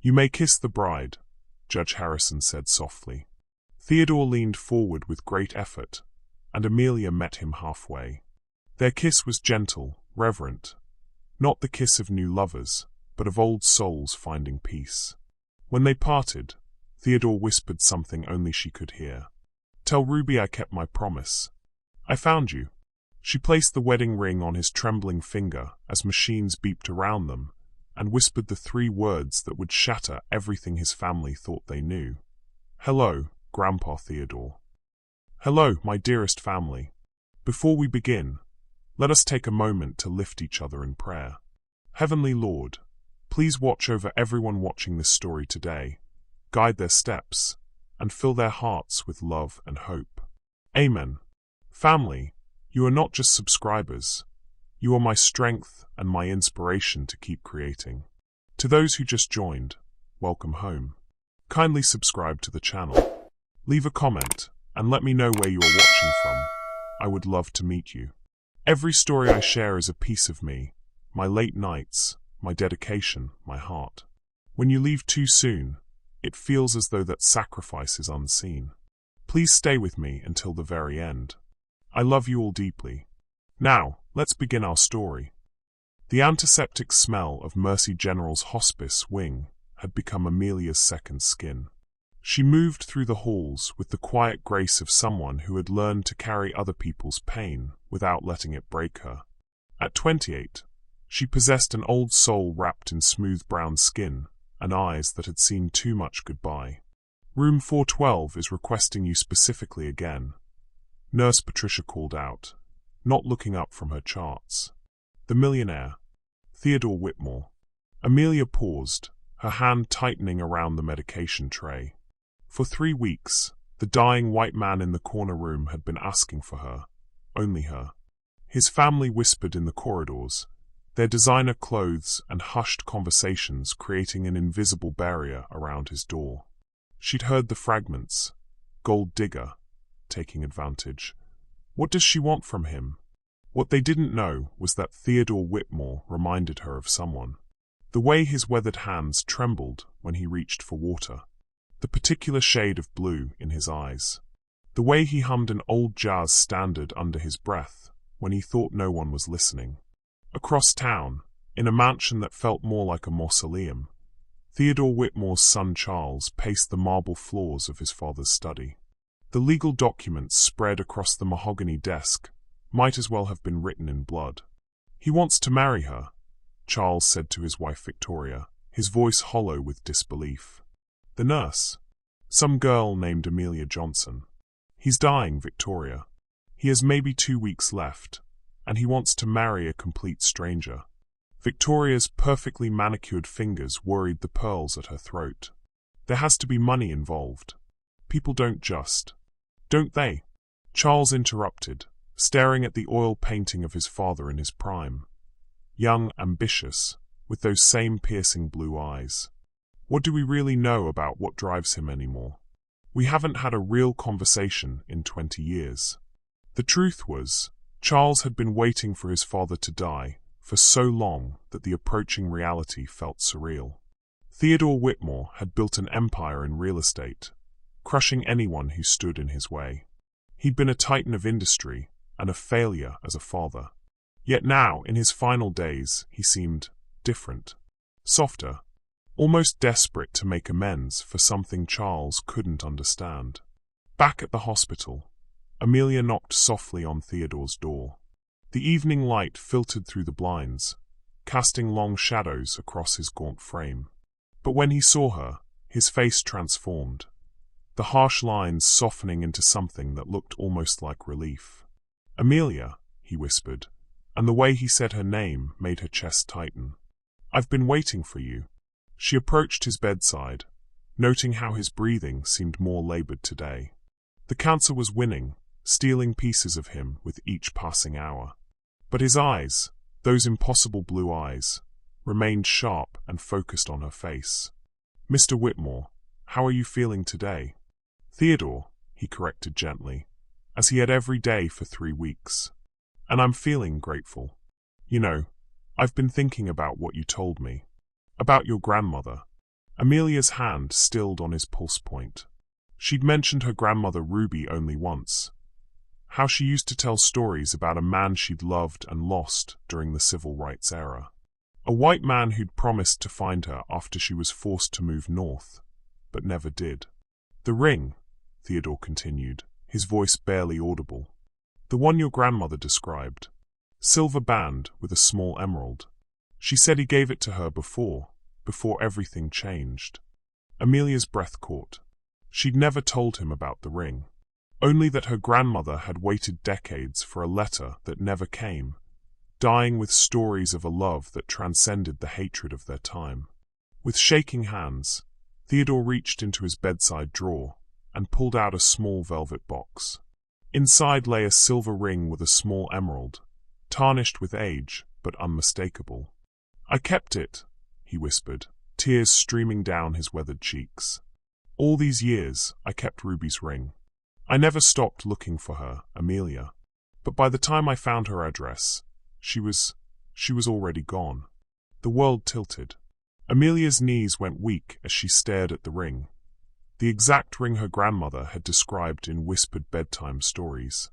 "You may kiss the bride," Judge Harrison said softly. Theodore leaned forward with great effort, and Amelia met him halfway. Their kiss was gentle, reverent, not the kiss of new lovers, but of old souls finding peace. When they parted, Theodore whispered something only she could hear. "Tell Ruby I kept my promise. I found you." She placed the wedding ring on his trembling finger as machines beeped around them, and whispered the 3 words that would shatter everything his family thought they knew. "Hello, Grandpa Theodore. Hello, my dearest family. Before we begin, let us take a moment to lift each other in prayer. Heavenly Lord, please watch over everyone watching this story today, guide their steps, and fill their hearts with love and hope. Amen. Family, you are not just subscribers. You are my strength and my inspiration to keep creating. To those who just joined, welcome home. Kindly subscribe to the channel. Leave a comment and let me know where you are watching from. I would love to meet you. Every story I share is a piece of me, my late nights, my dedication, my heart. When you leave too soon, it feels as though that sacrifice is unseen. Please stay with me until the very end. I love you all deeply. Now, let's begin our story. The antiseptic smell of Mercy General's hospice wing had become Amelia's second skin. She moved through the halls with the quiet grace of someone who had learned to carry other people's pain without letting it break her. At 28, she possessed an old soul wrapped in smooth brown skin and eyes that had seen too much goodbye. "Room 412 is requesting you specifically again," Nurse Patricia called out, not looking up from her charts. "The millionaire, Theodore Whitmore." Amelia paused, her hand tightening around the medication tray. For 3 weeks, the dying white man in the corner room had been asking for her, only her. His family whispered in the corridors, their designer clothes and hushed conversations creating an invisible barrier around his door. She'd heard the fragments. Gold digger, taking advantage. What does she want from him? What they didn't know was that Theodore Whitmore reminded her of someone. The way his weathered hands trembled when he reached for water. The particular shade of blue in his eyes. The way he hummed an old jazz standard under his breath when he thought no one was listening. Across town, in a mansion that felt more like a mausoleum, Theodore Whitmore's son Charles paced the marble floors of his father's study. The legal documents spread across the mahogany desk might as well have been written in blood. "He wants to marry her," Charles said to his wife Victoria, his voice hollow with disbelief. "The nurse. Some girl named Amelia Johnson. He's dying, Victoria. He has maybe 2 weeks left, and he wants to marry a complete stranger." Victoria's perfectly manicured fingers worried the pearls at her throat. "There has to be money involved. People don't just, don't they?" Charles interrupted, staring at the oil painting of his father in his prime. Young, ambitious, with those same piercing blue eyes. What do we really know about what drives him anymore? We haven't had a real conversation in 20 years. The truth was, Charles had been waiting for his father to die for so long that the approaching reality felt surreal. Theodore Whitmore had built an empire in real estate, crushing anyone who stood in his way. He'd been a titan of industry and a failure as a father. Yet now, in his final days, he seemed different, softer, almost desperate to make amends for something Charles couldn't understand. Back at the hospital, Amelia knocked softly on Theodore's door. The evening light filtered through the blinds, casting long shadows across his gaunt frame. But when he saw her, his face transformed, the harsh lines softening into something that looked almost like relief. "Amelia," he whispered, and the way he said her name made her chest tighten. "I've been waiting for you." She approached his bedside, noting how his breathing seemed more labored today. The cancer was winning, stealing pieces of him with each passing hour. But his eyes, those impossible blue eyes, remained sharp and focused on her face. "Mr. Whitmore, how are you feeling today?" "Theodore," he corrected gently, as he had every day for 3 weeks. "And I'm feeling grateful. You know, I've been thinking about what you told me. About your grandmother, Amelia's hand stilled on his pulse point. She'd mentioned her grandmother Ruby only once. How she used to tell stories about a man she'd loved and lost during the civil rights era. A white man who'd promised to find her after she was forced to move north, but never did. "The ring," Theodore continued, his voice barely audible. "The one your grandmother described. Silver band with a small emerald. She said he gave it to her before everything changed." Amelia's breath caught. She'd never told him about the ring. Only that her grandmother had waited decades for a letter that never came, dying with stories of a love that transcended the hatred of their time. With shaking hands, Theodore reached into his bedside drawer and pulled out a small velvet box. Inside lay a silver ring with a small emerald, tarnished with age, but unmistakable. "I kept it," he whispered, tears streaming down his weathered cheeks. "All these years, I kept Ruby's ring. I never stopped looking for her, Amelia. But by the time I found her address, she was already gone." The world tilted. Amelia's knees went weak as she stared at the ring. The exact ring her grandmother had described in whispered bedtime stories.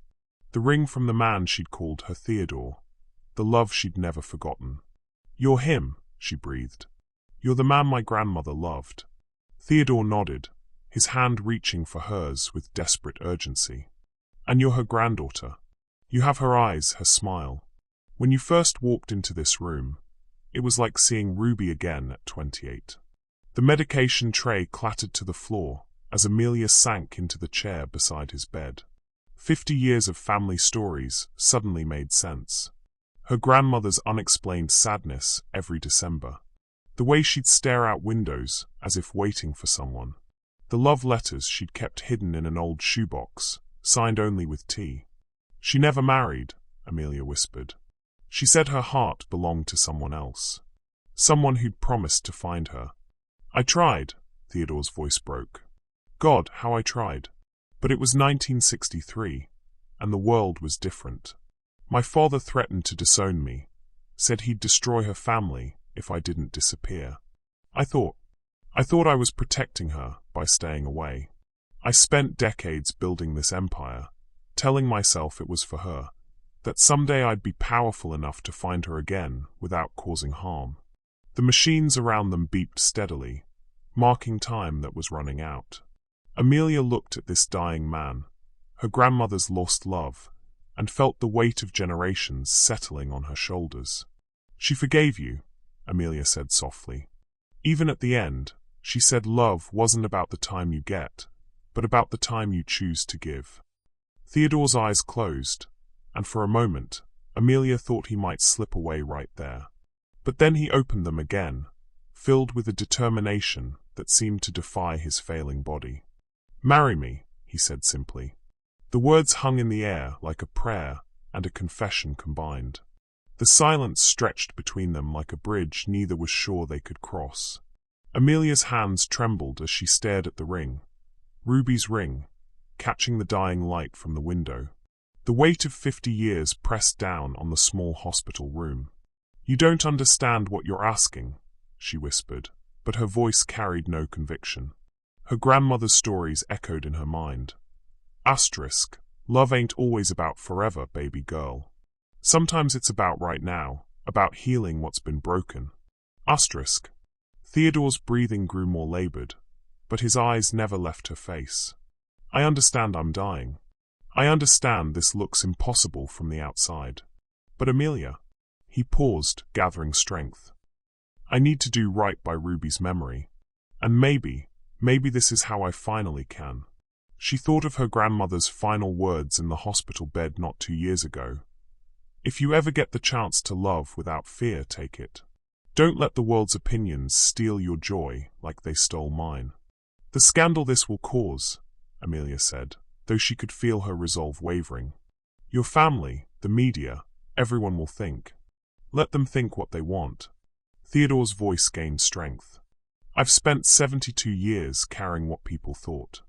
The ring from the man she'd called her Theodore. The love she'd never forgotten. "You're him," she breathed. "You're the man my grandmother loved." Theodore nodded, his hand reaching for hers with desperate urgency. "And you're her granddaughter. You have her eyes, her smile. When you first walked into this room, it was like seeing Ruby again at 28. The medication tray clattered to the floor as Amelia sank into the chair beside his bed. 50 years of family stories suddenly made sense. Her grandmother's unexplained sadness every December. The way she'd stare out windows as if waiting for someone. The love letters she'd kept hidden in an old shoebox, signed only with T. "She never married," Amelia whispered. "She said her heart belonged to someone else. Someone who'd promised to find her." "I tried," Theodore's voice broke. "God, how I tried. But it was 1963, and the world was different. My father threatened to disown me, said he'd destroy her family if I didn't disappear. I thought I was protecting her by staying away. I spent decades building this empire, telling myself it was for her, that someday I'd be powerful enough to find her again without causing harm." The machines around them beeped steadily, marking time that was running out. Amelia looked at this dying man, her grandmother's lost love, and felt the weight of generations settling on her shoulders. "She forgave you," Amelia said softly. "Even at the end, she said love wasn't about the time you get, but about the time you choose to give." Theodore's eyes closed, and for a moment, Amelia thought he might slip away right there. But then he opened them again, filled with a determination that seemed to defy his failing body. "Marry me," he said simply. The words hung in the air like a prayer and a confession combined. The silence stretched between them like a bridge neither was sure they could cross. Amelia's hands trembled as she stared at the ring. Ruby's ring, catching the dying light from the window. The weight of 50 years pressed down on the small hospital room. "You don't understand what you're asking," she whispered, but her voice carried no conviction. Her grandmother's stories echoed in her mind. Asterisk, love ain't always about forever, baby girl. Sometimes it's about right now, about healing what's been broken. Asterisk. Theodore's breathing grew more labored, but his eyes never left her face. "I understand I'm dying. I understand this looks impossible from the outside. But Amelia," he paused, gathering strength. "I need to do right by Ruby's memory. And maybe this is how I finally can." She thought of her grandmother's final words in the hospital bed not 2 years ago. "If you ever get the chance to love without fear, take it. Don't let the world's opinions steal your joy like they stole mine." "The scandal this will cause," Amelia said, though she could feel her resolve wavering. "Your family, the media, everyone will think. Let them think what they want." Theodore's voice gained strength. "I've spent 72 years carrying what people thought.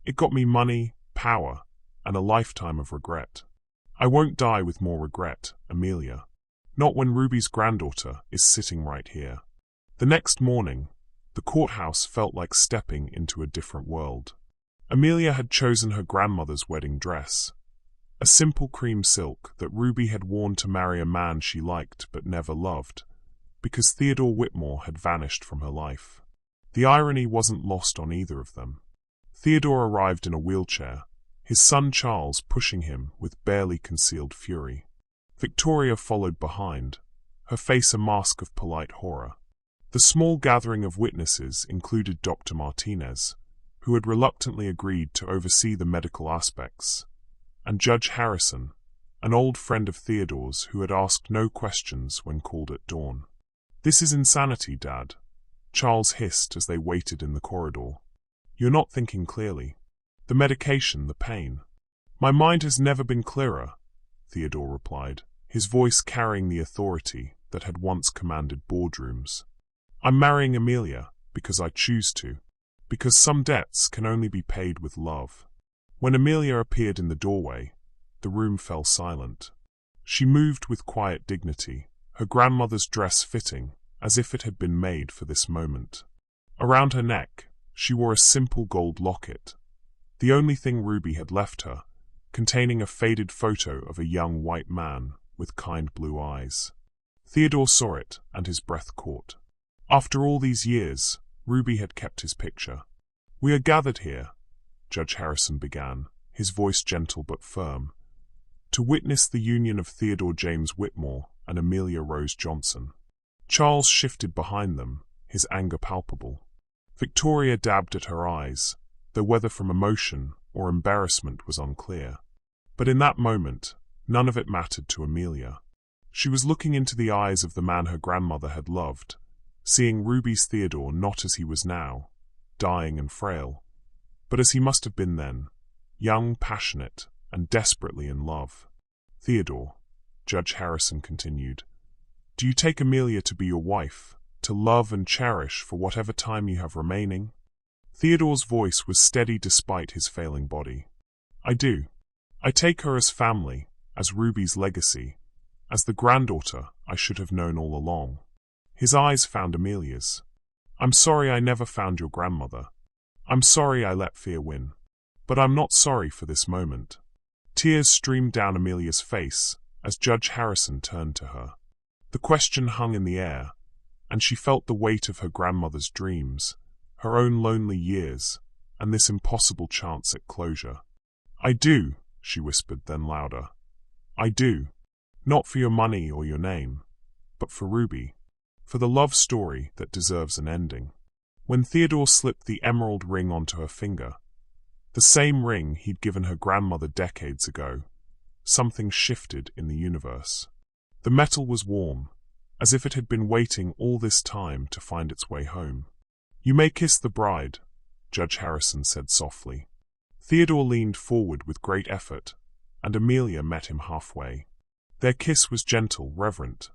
It got me money, power, and a lifetime of regret. I won't die with more regret, Amelia. Not when Ruby's granddaughter is sitting right here." The next morning, The courthouse felt like stepping into a different world. Amelia had chosen her grandmother's wedding dress, a simple cream silk that Ruby had worn to marry a man she liked but never loved, because Theodore Whitmore had vanished from her life. The irony wasn't lost on either of them. Theodore arrived in a wheelchair, his son Charles pushing him with barely concealed fury. Victoria followed behind, her face a mask of polite horror. The small gathering of witnesses included Dr. Martinez, who had reluctantly agreed to oversee the medical aspects, and Judge Harrison, an old friend of Theodore's who had asked no questions when called at dawn. "This is insanity, Dad," Charles hissed as they waited in the corridor. "You're not thinking clearly. The medication, the pain." "My mind has never been clearer," Theodore replied, his voice carrying the authority that had once commanded boardrooms. "I'm marrying Amelia because I choose to, because some debts can only be paid with love." When Amelia appeared in the doorway, the room fell silent. She moved with quiet dignity, her grandmother's dress fitting, as if it had been made for this moment. Around her neck, she wore a simple gold locket, the only thing Ruby had left her, containing a faded photo of a young white man with kind blue eyes. Theodore saw it, and his breath caught. After all these years, Ruby had kept his picture. "We are gathered here," Judge Harrison began, his voice gentle but firm, "to witness the union of Theodore James Whitmore and Amelia Rose Johnson." Charles shifted behind them, his anger palpable. Victoria dabbed at her eyes, though whether from emotion or embarrassment was unclear. But in that moment, none of it mattered to Amelia. She was looking into the eyes of the man her grandmother had loved, seeing Ruby's Theodore not as he was now, dying and frail, but as he must have been then, young, passionate, and desperately in love. "Theodore," Judge Harrison continued, "do you take Amelia to be your wife, to love and cherish for whatever time you have remaining?" Theodore's voice was steady despite his failing body. "I do. I take her as family, as Ruby's legacy, as the granddaughter I should have known all along." His eyes found Amelia's. "I'm sorry I never found your grandmother. I'm sorry I let fear win. But I'm not sorry for this moment." Tears streamed down Amelia's face as Judge Harrison turned to her. The question hung in the air, and she felt the weight of her grandmother's dreams, her own lonely years, and this impossible chance at closure. "I do," she whispered, then louder. "I do. Not for your money or your name, but for Ruby, for the love story that deserves an ending." When Theodore slipped the emerald ring onto her finger, the same ring he'd given her grandmother decades ago, something shifted in the universe. The metal was warm, as if it had been waiting all this time to find its way home. "You may kiss the bride," Judge Harrison said softly. Theodore leaned forward with great effort, and Amelia met him halfway. Their kiss was gentle, reverent,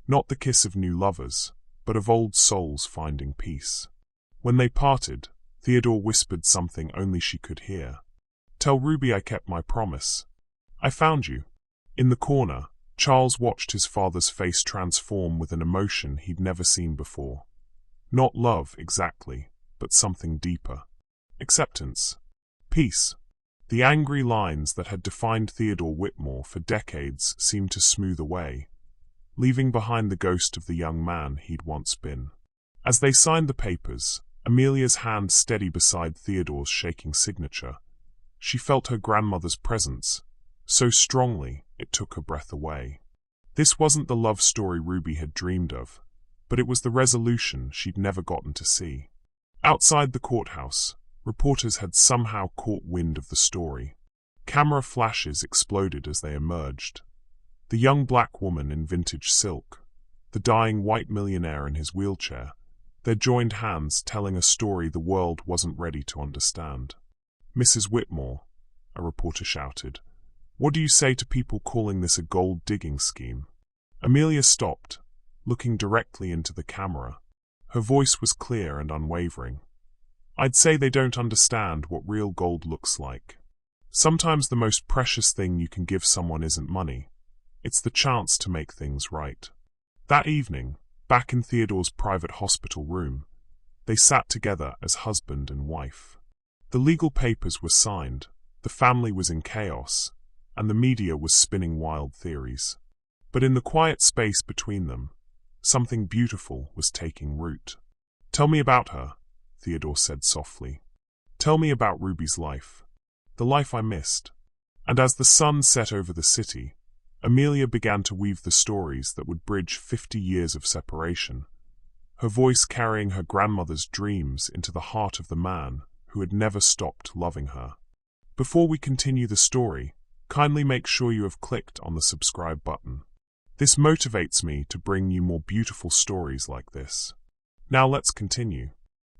not the kiss of new lovers, but of old souls finding peace. When they parted, Theodore whispered something only she could hear. "Tell Ruby I kept my promise. I found you." In the corner, Charles watched his father's face transform with an emotion he'd never seen before. Not love, exactly, but something deeper. Acceptance. Peace. The angry lines that had defined Theodore Whitmore for decades seemed to smooth away, leaving behind the ghost of the young man he'd once been. As they signed the papers, Amelia's hand steady beside Theodore's shaking signature, she felt her grandmother's presence, so strongly it took her breath away. This wasn't the love story Ruby had dreamed of, but it was the resolution she'd never gotten to see. Outside the courthouse, reporters had somehow caught wind of the story. Camera flashes exploded as they emerged. The young black woman in vintage silk, the dying white millionaire in his wheelchair, their joined hands telling a story the world wasn't ready to understand. "Mrs. Whitmore," a reporter shouted, "what do you say to people calling this a gold-digging scheme?" Amelia stopped, looking directly into the camera. Her voice was clear and unwavering. "I'd say they don't understand what real gold looks like. Sometimes the most precious thing you can give someone isn't money. It's the chance to make things right." That evening, back in Theodore's private hospital room, They sat together as husband and wife. The legal papers were signed, the family was in chaos, and the media was spinning wild theories. But in the quiet space between them, something beautiful was taking root. "Tell me about her," Theodore said softly. "Tell me about Ruby's life. The life I missed." And as the sun set over the city, Amelia began to weave the stories that would bridge 50 years of separation, her voice carrying her grandmother's dreams into the heart of the man who had never stopped loving her. Before we continue the story, kindly make sure you have clicked on the subscribe button. This motivates me to bring you more beautiful stories like this. Now let's continue.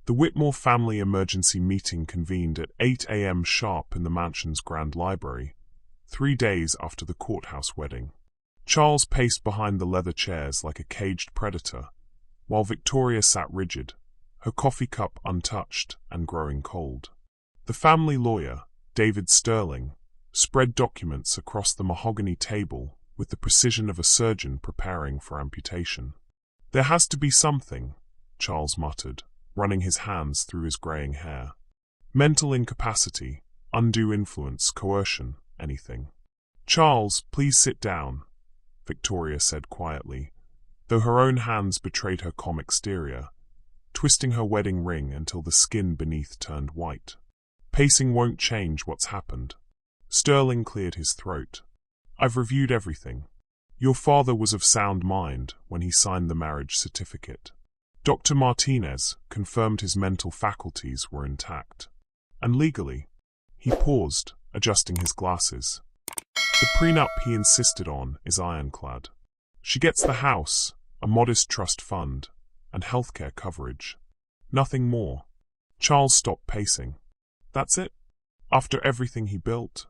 The Whitmore family emergency meeting convened at 8 a.m. sharp in the mansion's grand library, 3 days after the courthouse wedding. Charles paced behind the leather chairs like a caged predator, while Victoria sat rigid, her coffee cup untouched and growing cold. The family lawyer, David Sterling, spread documents across the mahogany table with the precision of a surgeon preparing for amputation. "There has to be something," Charles muttered, running his hands through his graying hair. "Mental incapacity, undue influence, coercion, anything." "Charles, please sit down," Victoria said quietly, though her own hands betrayed her calm exterior, twisting her wedding ring until the skin beneath turned white. "Pacing won't change what's happened." Sterling cleared his throat. "I've reviewed everything. Your father was of sound mind when he signed the marriage certificate. Dr. Martinez confirmed his mental faculties were intact. And legally," he paused, adjusting his glasses, "the prenup he insisted on is ironclad. She gets the house, a modest trust fund, and healthcare coverage. Nothing more." Charles stopped pacing. "That's it? After everything he built?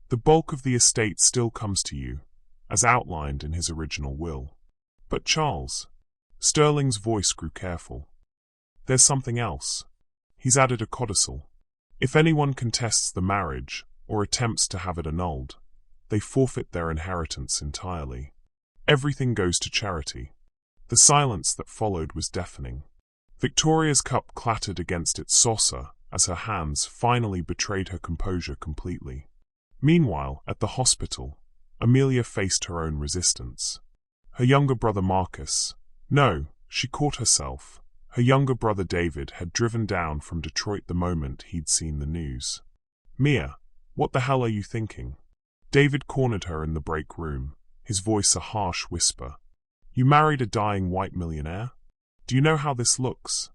The bulk of the estate still comes to you, as outlined in his original will." "But Charles," Sterling's voice grew careful, "there's something else. He's added a codicil. If anyone contests the marriage or attempts to have it annulled, they forfeit their inheritance entirely. Everything goes to charity." The silence that followed was deafening. Victoria's cup clattered against its saucer as her hands finally betrayed her composure completely. Meanwhile, at the hospital, Amelia faced her own resistance. Her younger brother Marcus, no, she caught herself. Her younger brother David had driven down from Detroit the moment he'd seen the news. "Mia, what the hell are you thinking?" David cornered her in the break room, his voice a harsh whisper. "You married a dying white millionaire? Do you know how this looks?"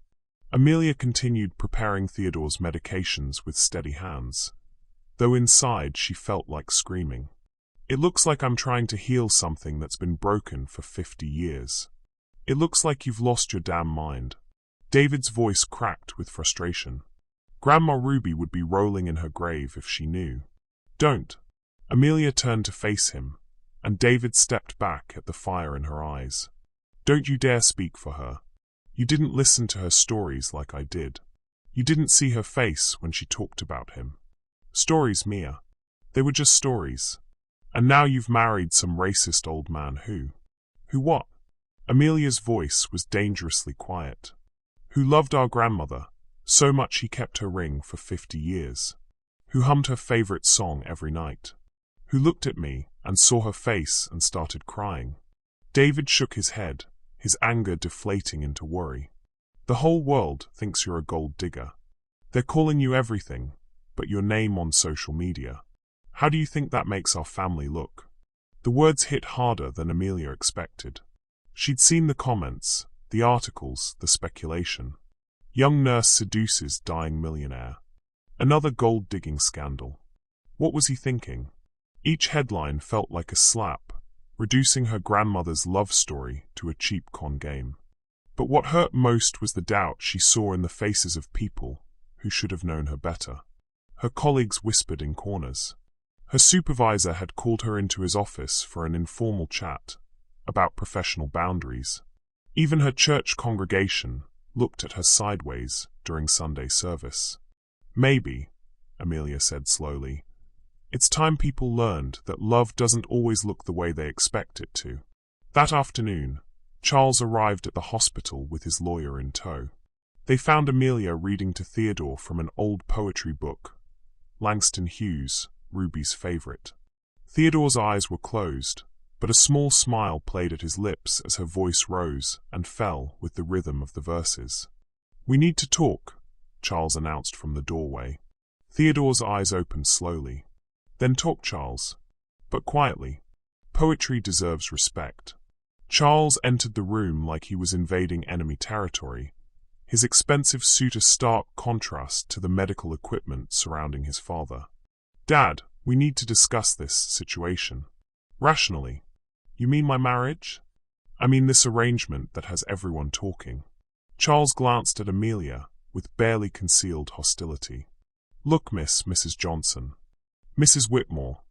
Amelia continued preparing Theodore's medications with steady hands, though inside she felt like screaming. "It looks like I'm trying to heal something that's been broken for 50 years. It looks like you've lost your damn mind." David's voice cracked with frustration. Grandma Ruby would be rolling in her grave if she knew. "Don't." Amelia turned to face him, and David stepped back at the fire in her eyes. "Don't you dare speak for her. You didn't listen to her stories like I did. You didn't see her face when she talked about him. Stories, Mia. They were just stories. And now you've married some racist old man who what?" Amelia's voice was dangerously quiet. "Who loved our grandmother so much he kept her ring for 50 years. Who hummed her favorite song every night. Who looked at me and saw her face and started crying." David shook his head, his anger deflating into worry. "The whole world thinks you're a gold digger. They're calling you everything but your name on social media. How do you think that makes our family look?" The words hit harder than Amelia expected. She'd seen the comments, the articles, the speculation. Young nurse seduces dying millionaire. Another gold-digging scandal. What was he thinking? Each headline felt like a slap, reducing her grandmother's love story to a cheap con game. But what hurt most was the doubt she saw in the faces of people who should have known her better. Her colleagues whispered in corners. Her supervisor had called her into his office for an informal chat about professional boundaries. Even her church congregation looked at her sideways during Sunday service. "Maybe," Amelia said slowly, "it's time people learned that love doesn't always look the way they expect it to." That afternoon, Charles arrived at the hospital with his lawyer in tow. They found Amelia reading to Theodore from an old poetry book, Langston Hughes, Ruby's favorite. Theodore's eyes were closed, but a small smile played at his lips as her voice rose and fell with the rhythm of the verses. "We need to talk," Charles announced from the doorway. Theodore's eyes opened slowly. "Then talk, Charles. But quietly. Poetry deserves respect." Charles entered the room like he was invading enemy territory, his expensive suit a stark contrast to the medical equipment surrounding his father. "Dad, we need to discuss this situation. Rationally." "You mean my marriage?" "I mean this arrangement that has everyone talking." Charles glanced at Amelia with barely concealed hostility. "Look, Mrs. Johnson." "Mrs. Whitmore,"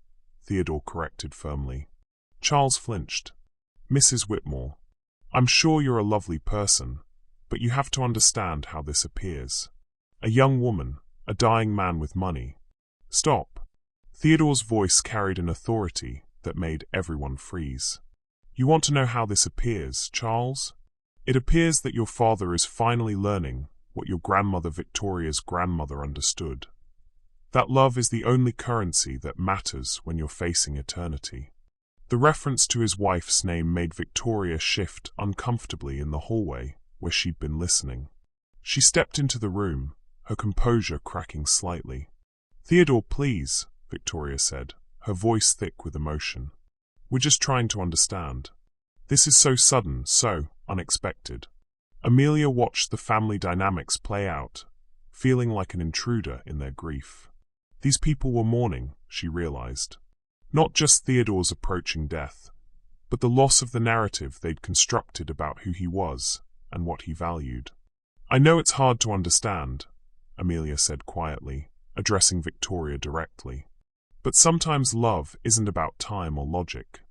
Theodore corrected firmly. Charles flinched. "Mrs. Whitmore, I'm sure you're a lovely person, but you have to understand how this appears. A young woman, a dying man with money." "Stop." Theodore's voice carried an authority that made everyone freeze. "You want to know how this appears, Charles? It appears that your father is finally learning what your grandmother Victoria's grandmother understood. That love is the only currency that matters when you're facing eternity." The reference to his wife's name made Victoria shift uncomfortably in the hallway where she'd been listening. She stepped into the room, her composure cracking slightly. "Theodore, please," Victoria said, her voice thick with emotion. "We're just trying to understand. This is so sudden, so unexpected." Amelia watched the family dynamics play out, feeling like an intruder in their grief. These people were mourning, she realized. Not just Theodore's approaching death, but the loss of the narrative they'd constructed about who he was and what he valued. "I know it's hard to understand," Amelia said quietly, addressing Victoria directly. "But sometimes love isn't about time or logic.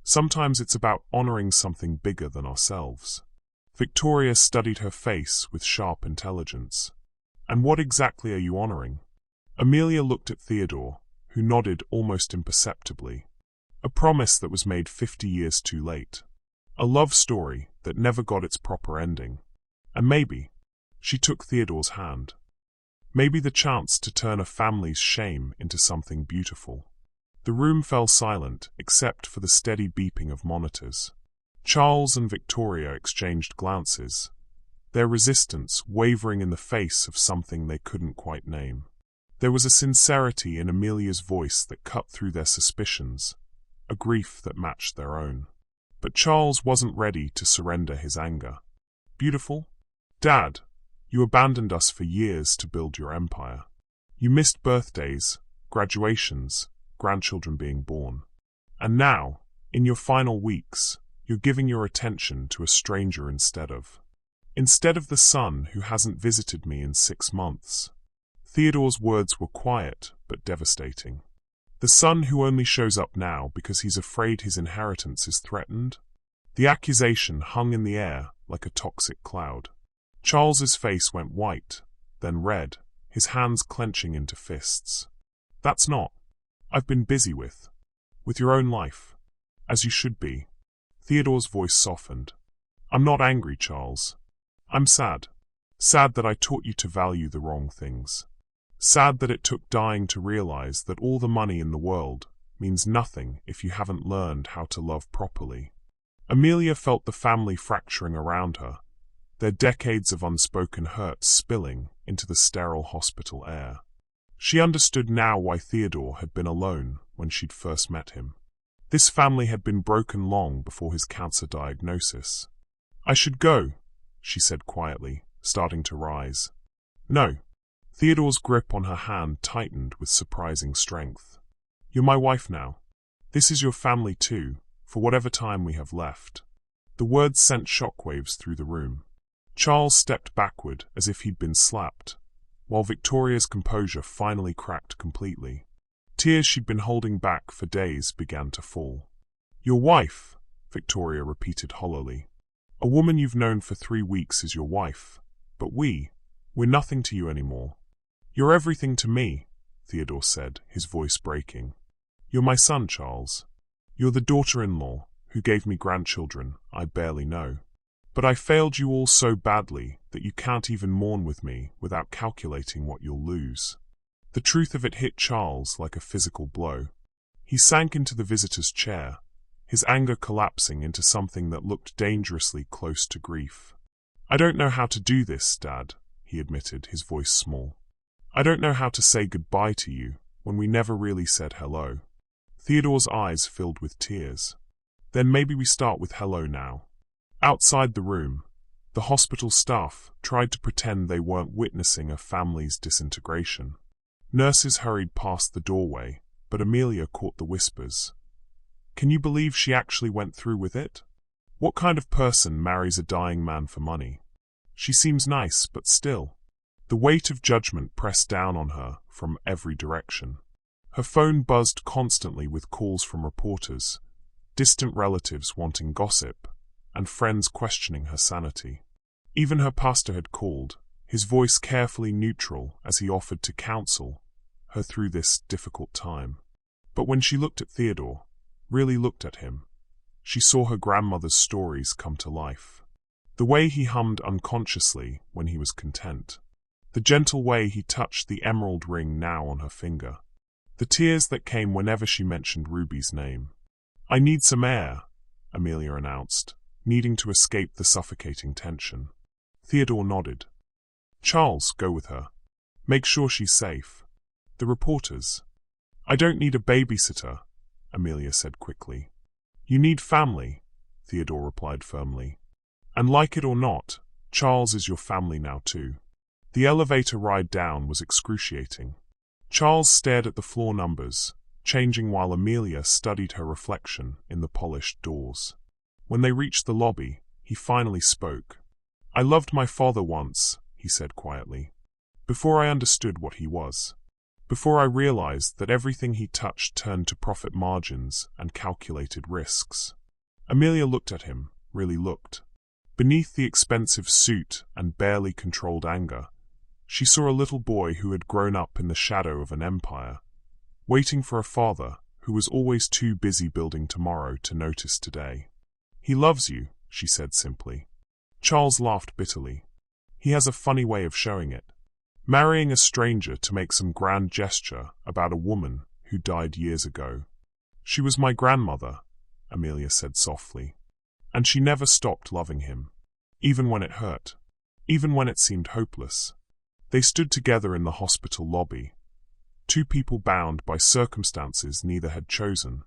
Sometimes it's about honoring something bigger than ourselves." Victoria studied her face with sharp intelligence. "And what exactly are you honoring?" Amelia looked at Theodore, who nodded almost imperceptibly. "A promise that was made 50 years too late. A love story that never got its proper ending. And maybe," she took Theodore's hand, "maybe the chance to turn a family's shame into something beautiful." The room fell silent except for the steady beeping of monitors. Charles and Victoria exchanged glances, their resistance wavering in the face of something they couldn't quite name. There was a sincerity in Amelia's voice that cut through their suspicions, a grief that matched their own. But Charles wasn't ready to surrender his anger. "Beautiful? Dad, you abandoned us for years to build your empire. You missed birthdays, graduations, grandchildren being born. And now, in your final weeks, you're giving your attention to a stranger instead of the son who hasn't visited me in 6 months." Theodore's words were quiet but devastating. "The son who only shows up now because he's afraid his inheritance is threatened?" The accusation hung in the air like a toxic cloud. Charles's face went white, then red, his hands clenching into fists. "That's not. I've been busy with your own life, as you should be." Theodore's voice softened. "I'm not angry, Charles. I'm sad. Sad that I taught you to value the wrong things. Sad that it took dying to realize that all the money in the world means nothing if you haven't learned how to love properly." Amelia felt the family fracturing around her, their decades of unspoken hurt spilling into the sterile hospital air. She understood now why Theodore had been alone when she'd first met him. This family had been broken long before his cancer diagnosis. "I should go," she said quietly, starting to rise. "No." Theodore's grip on her hand tightened with surprising strength. "You're my wife now. This is your family too, for whatever time we have left." The words sent shockwaves through the room. Charles stepped backward as if he'd been slapped, while Victoria's composure finally cracked completely. Tears she'd been holding back for days began to fall. "Your wife," Victoria repeated hollowly. "A woman you've known for 3 weeks is your wife, but we're nothing to you anymore." "You're everything to me," Theodore said, his voice breaking. "You're my son, Charles. You're the daughter-in-law who gave me grandchildren I barely know. But I failed you all so badly that you can't even mourn with me without calculating what you'll lose. The truth of it hit Charles like a physical blow. He sank into the visitor's chair, his anger collapsing into something that looked dangerously close to grief. I don't know how to do this, Dad, he admitted, his voice small. I don't know how to say goodbye to you when we never really said hello. Theodore's eyes filled with tears. Then maybe we start with hello now. Outside the room, the hospital staff tried to pretend they weren't witnessing a family's disintegration. Nurses hurried past the doorway, but Amelia caught the whispers. Can you believe she actually went through with it? What kind of person marries a dying man for money? She seems nice, but still. The weight of judgment pressed down on her from every direction. Her phone buzzed constantly with calls from reporters, distant relatives wanting gossip, and friends questioning her sanity. Even her pastor had called, his voice carefully neutral as he offered to counsel her through this difficult time. But when she looked at Theodore, really looked at him, she saw her grandmother's stories come to life. The way he hummed unconsciously when he was content. The gentle way he touched the emerald ring now on her finger. The tears that came whenever she mentioned Ruby's name. I need some air, Amelia announced, needing to escape the suffocating tension. Theodore nodded. Charles, go with her. Make sure she's safe. The reporters. I don't need a babysitter, Amelia said quickly. You need family, Theodore replied firmly. And like it or not, Charles is your family now too. The elevator ride down was excruciating. Charles stared at the floor numbers, changing while Amelia studied her reflection in the polished doors. When they reached the lobby, he finally spoke. I loved my father once, he said quietly. Before I understood what he was. Before I realized that everything he touched turned to profit margins and calculated risks. Amelia looked at him, really looked. Beneath the expensive suit and barely controlled anger, she saw a little boy who had grown up in the shadow of an empire, waiting for a father who was always too busy building tomorrow to notice today. He loves you, she said simply. Charles laughed bitterly. He has a funny way of showing it. Marrying a stranger to make some grand gesture about a woman who died years ago. She was my grandmother, Amelia said softly. And she never stopped loving him. Even when it hurt. Even when it seemed hopeless. They stood together in the hospital lobby. Two people bound by circumstances neither had chosen,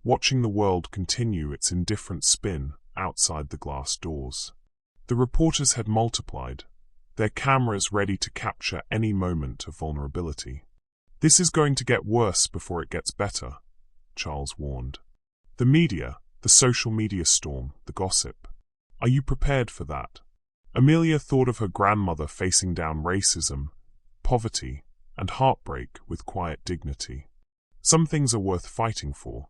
watching the world continue its indifferent spin outside the glass doors. The reporters had multiplied, their cameras ready to capture any moment of vulnerability. This is going to get worse before it gets better, Charles warned. The media, the social media storm, the gossip. Are you prepared for that? Amelia thought of her grandmother facing down racism, poverty, and heartbreak with quiet dignity. Some things are worth fighting for.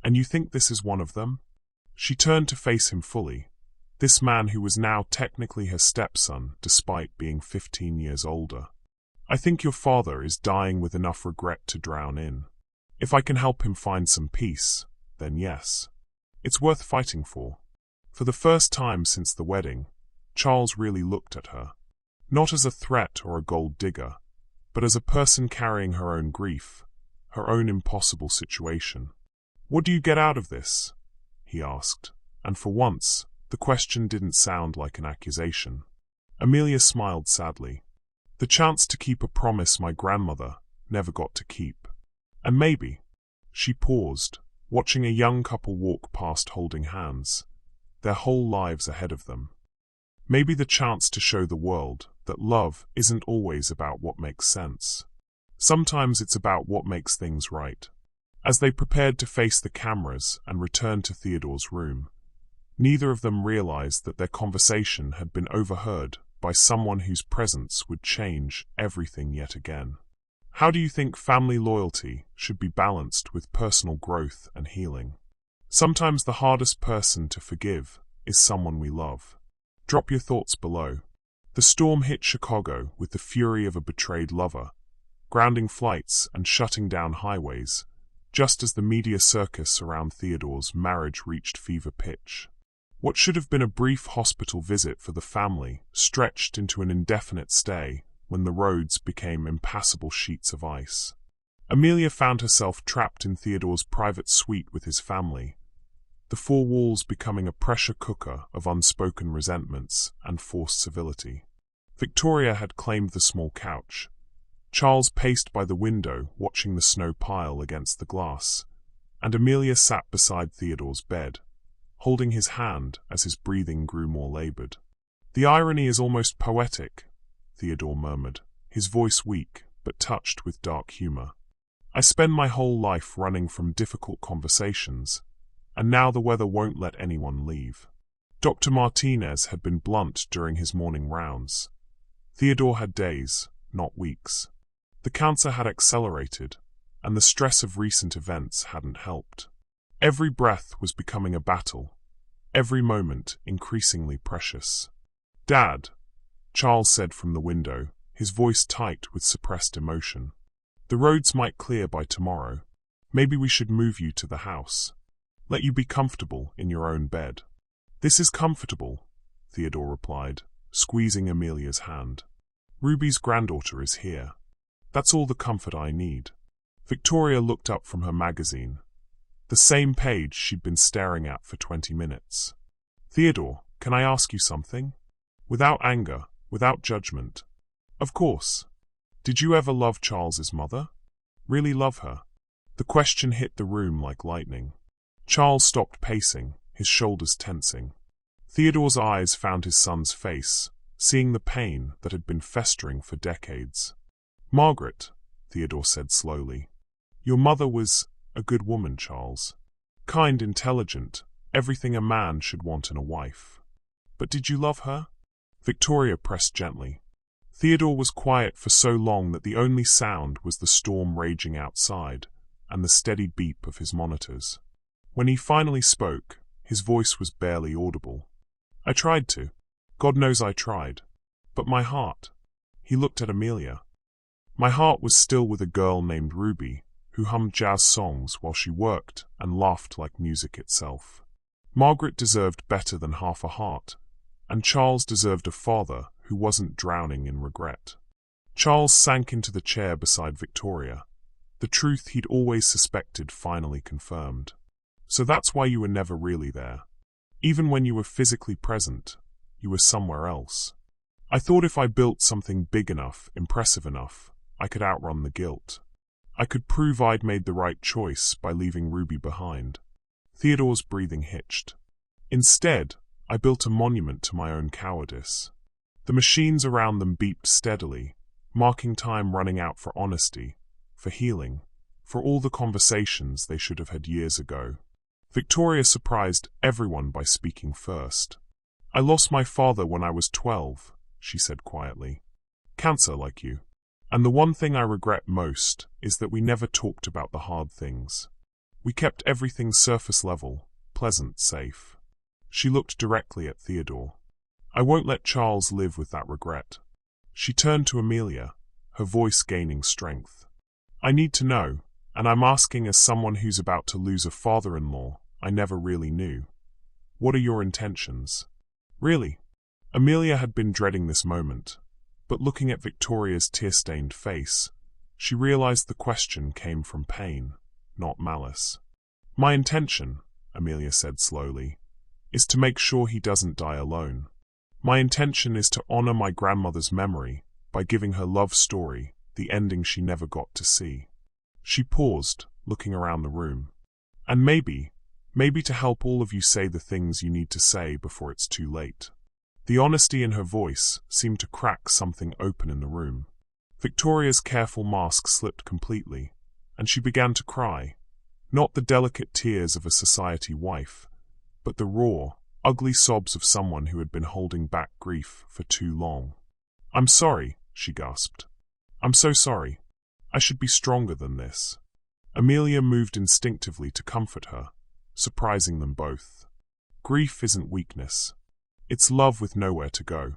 And you think this is one of them? She turned to face him fully. This man who was now technically her stepson despite being 15 years older. I think your father is dying with enough regret to drown in. If I can help him find some peace, then yes. It's worth fighting for. For the first time since the wedding, Charles really looked at her. Not as a threat or a gold digger, but as a person carrying her own grief, her own impossible situation. What do you get out of this? He asked, and for once, the question didn't sound like an accusation. Amelia smiled sadly. The chance to keep a promise my grandmother never got to keep. And maybe. She paused, watching a young couple walk past holding hands, their whole lives ahead of them. Maybe the chance to show the world that love isn't always about what makes sense. Sometimes it's about what makes things right. As they prepared to face the cameras and return to Theodore's room, neither of them realized that their conversation had been overheard by someone whose presence would change everything yet again. How do you think family loyalty should be balanced with personal growth and healing? Sometimes the hardest person to forgive is someone we love. Drop your thoughts below. The storm hit Chicago with the fury of a betrayed lover, grounding flights and shutting down highways, just as the media circus around Theodore's marriage reached fever pitch. What should have been a brief hospital visit for the family stretched into an indefinite stay when the roads became impassable sheets of ice. Amelia found herself trapped in Theodore's private suite with his family, the four walls becoming a pressure cooker of unspoken resentments and forced civility. Victoria had claimed the small couch. Charles paced by the window, watching the snow pile against the glass, and Amelia sat beside Theodore's bed, holding his hand as his breathing grew more labored. "The irony is almost poetic," Theodore murmured, his voice weak but touched with dark humor. "I spend my whole life running from difficult conversations, and now the weather won't let anyone leave." Dr. Martinez had been blunt during his morning rounds. Theodore had days, not weeks. The cancer had accelerated, and the stress of recent events hadn't helped. Every breath was becoming a battle, every moment increasingly precious. "Dad," Charles said from the window, his voice tight with suppressed emotion. "The roads might clear by tomorrow. Maybe we should move you to the house. Let you be comfortable in your own bed." "This is comfortable," Theodore replied, squeezing Amelia's hand. "Ruby's granddaughter is here. That's all the comfort I need." Victoria looked up from her magazine, the same page she'd been staring at for 20 minutes. "Theodore, can I ask you something? Without anger, without judgment." "Of course. Did you ever love Charles's mother? Really love her?" The question hit the room like lightning. Charles stopped pacing, his shoulders tensing. Theodore's eyes found his son's face, seeing the pain that had been festering for decades. "Margaret," Theodore said slowly, "your mother was a good woman, Charles. Kind, intelligent, everything a man should want in a wife. But did you love her?" Victoria pressed gently. Theodore was quiet for so long that the only sound was the storm raging outside and the steady beep of his monitors. When he finally spoke, his voice was barely audible. "I tried to. God knows I tried. But my heart..." He looked at Amelia. "My heart was still with a girl named Ruby, who hummed jazz songs while she worked and laughed like music itself. Margaret deserved better than half a heart, and Charles deserved a father who wasn't drowning in regret." Charles sank into the chair beside Victoria, the truth he'd always suspected finally confirmed. "So that's why you were never really there. Even when you were physically present, you were somewhere else. I thought if I built something big enough, impressive enough, I could outrun the guilt. I could prove I'd made the right choice by leaving Ruby behind." Theodore's breathing hitched. "Instead, I built a monument to my own cowardice." The machines around them beeped steadily, marking time running out for honesty, for healing, for all the conversations they should have had years ago. Victoria surprised everyone by speaking first. "I lost my father when I was 12, she said quietly. "Cancer, like you. And the one thing I regret most is that we never talked about the hard things. We kept everything surface level, pleasant, safe." She looked directly at Theodore. "I won't let Charles live with that regret." She turned to Amelia, her voice gaining strength. "I need to know, and I'm asking as someone who's about to lose a father-in-law I never really knew. What are your intentions?" "Really?" Amelia had been dreading this moment, but looking at Victoria's tear-stained face, she realized the question came from pain, not malice. "My intention," Amelia said slowly, "is to make sure he doesn't die alone. My intention is to honor my grandmother's memory by giving her love story the ending she never got to see." She paused, looking around the room. "And maybe to help all of you say the things you need to say before it's too late." The honesty in her voice seemed to crack something open in the room. Victoria's careful mask slipped completely, and she began to cry, not the delicate tears of a society wife, but the raw, ugly sobs of someone who had been holding back grief for too long. "I'm sorry," she gasped. "I'm so sorry. I should be stronger than this." Amelia moved instinctively to comfort her, surprising them both. "Grief isn't weakness. It's love with nowhere to go.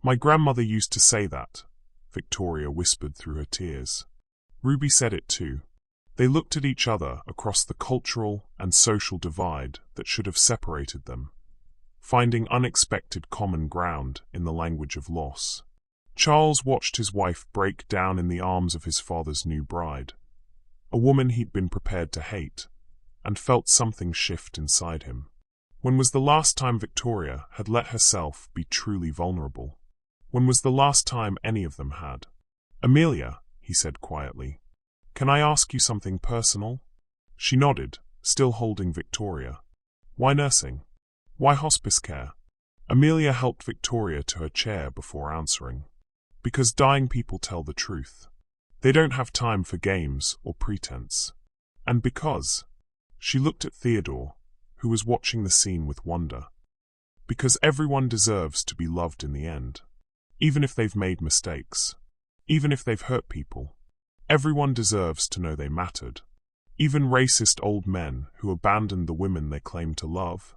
My grandmother used to say that," Victoria whispered through her tears. Ruby said it too. They looked at each other across the cultural and social divide that should have separated them. finding unexpected common ground in the language of loss. Charles watched his wife break down in the arms of his father's new bride, a woman he'd been prepared to hate, and felt something shift inside him. When was the last time Victoria had let herself be truly vulnerable? When was the last time any of them had? "Amelia," he said quietly, "can I ask you something personal?" She nodded, still holding Victoria. "Why nursing? Why hospice care?" Amelia helped Victoria to her chair before answering. "Because dying people tell the truth. They don't have time for games or pretense. And because—" she looked at Theodore, who was watching the scene with wonder. "Because everyone deserves to be loved in the end. Even if they've made mistakes. Even if they've hurt people. Everyone deserves to know they mattered. Even racist old men who abandoned the women they claimed to love."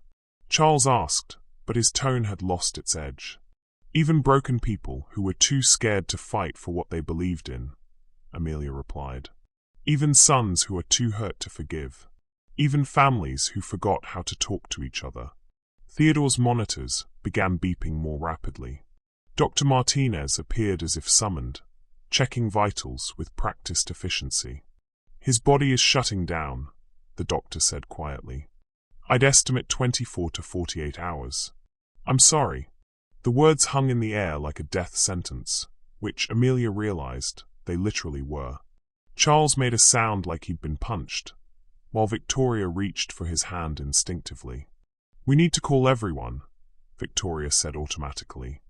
Charles asked, but his tone had lost its edge. "Even broken people who were too scared to fight for what they believed in," Amelia replied. "Even sons who are too hurt to forgive. Even families who forgot how to talk to each other." Theodore's monitors began beeping more rapidly. Dr. Martinez appeared as if summoned, checking vitals with practiced efficiency. "His body is shutting down," the doctor said quietly. "I'd estimate 24 to 48 hours. I'm sorry." The words hung in the air like a death sentence, which Amelia realized they literally were. Charles made a sound like he'd been punched, while Victoria reached for his hand instinctively. "We need to call everyone," Victoria said automatically.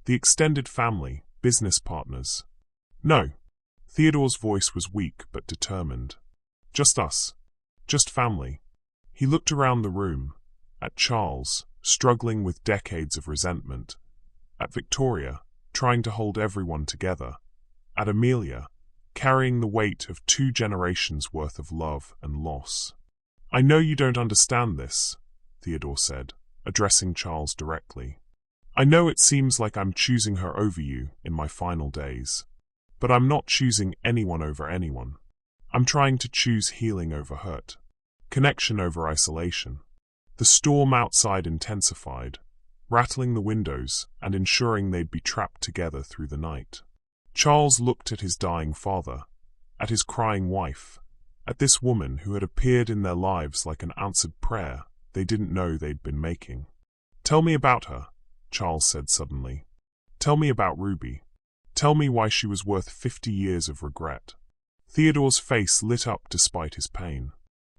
"The extended family, business partners." "No." Theodore's voice was weak but determined. "Just us. Just family." He looked around the room, at Charles, struggling with decades of resentment, at Victoria, trying to hold everyone together, at Amelia, carrying the weight of 2 generations' worth of love and loss. "I know you don't understand this," Theodore said, addressing Charles directly. "I know it seems like I'm choosing her over you in my final days. But I'm not choosing anyone over anyone. I'm trying to choose healing over hurt, connection over isolation." The storm outside intensified, rattling the windows and ensuring they'd be trapped together through the night. Charles looked at his dying father, at his crying wife, at this woman who had appeared in their lives like an answered prayer they didn't know they'd been making. "Tell me about her," Charles said suddenly. "Tell me about Ruby. Tell me why she was worth 50 years of regret." Theodore's face lit up despite his pain.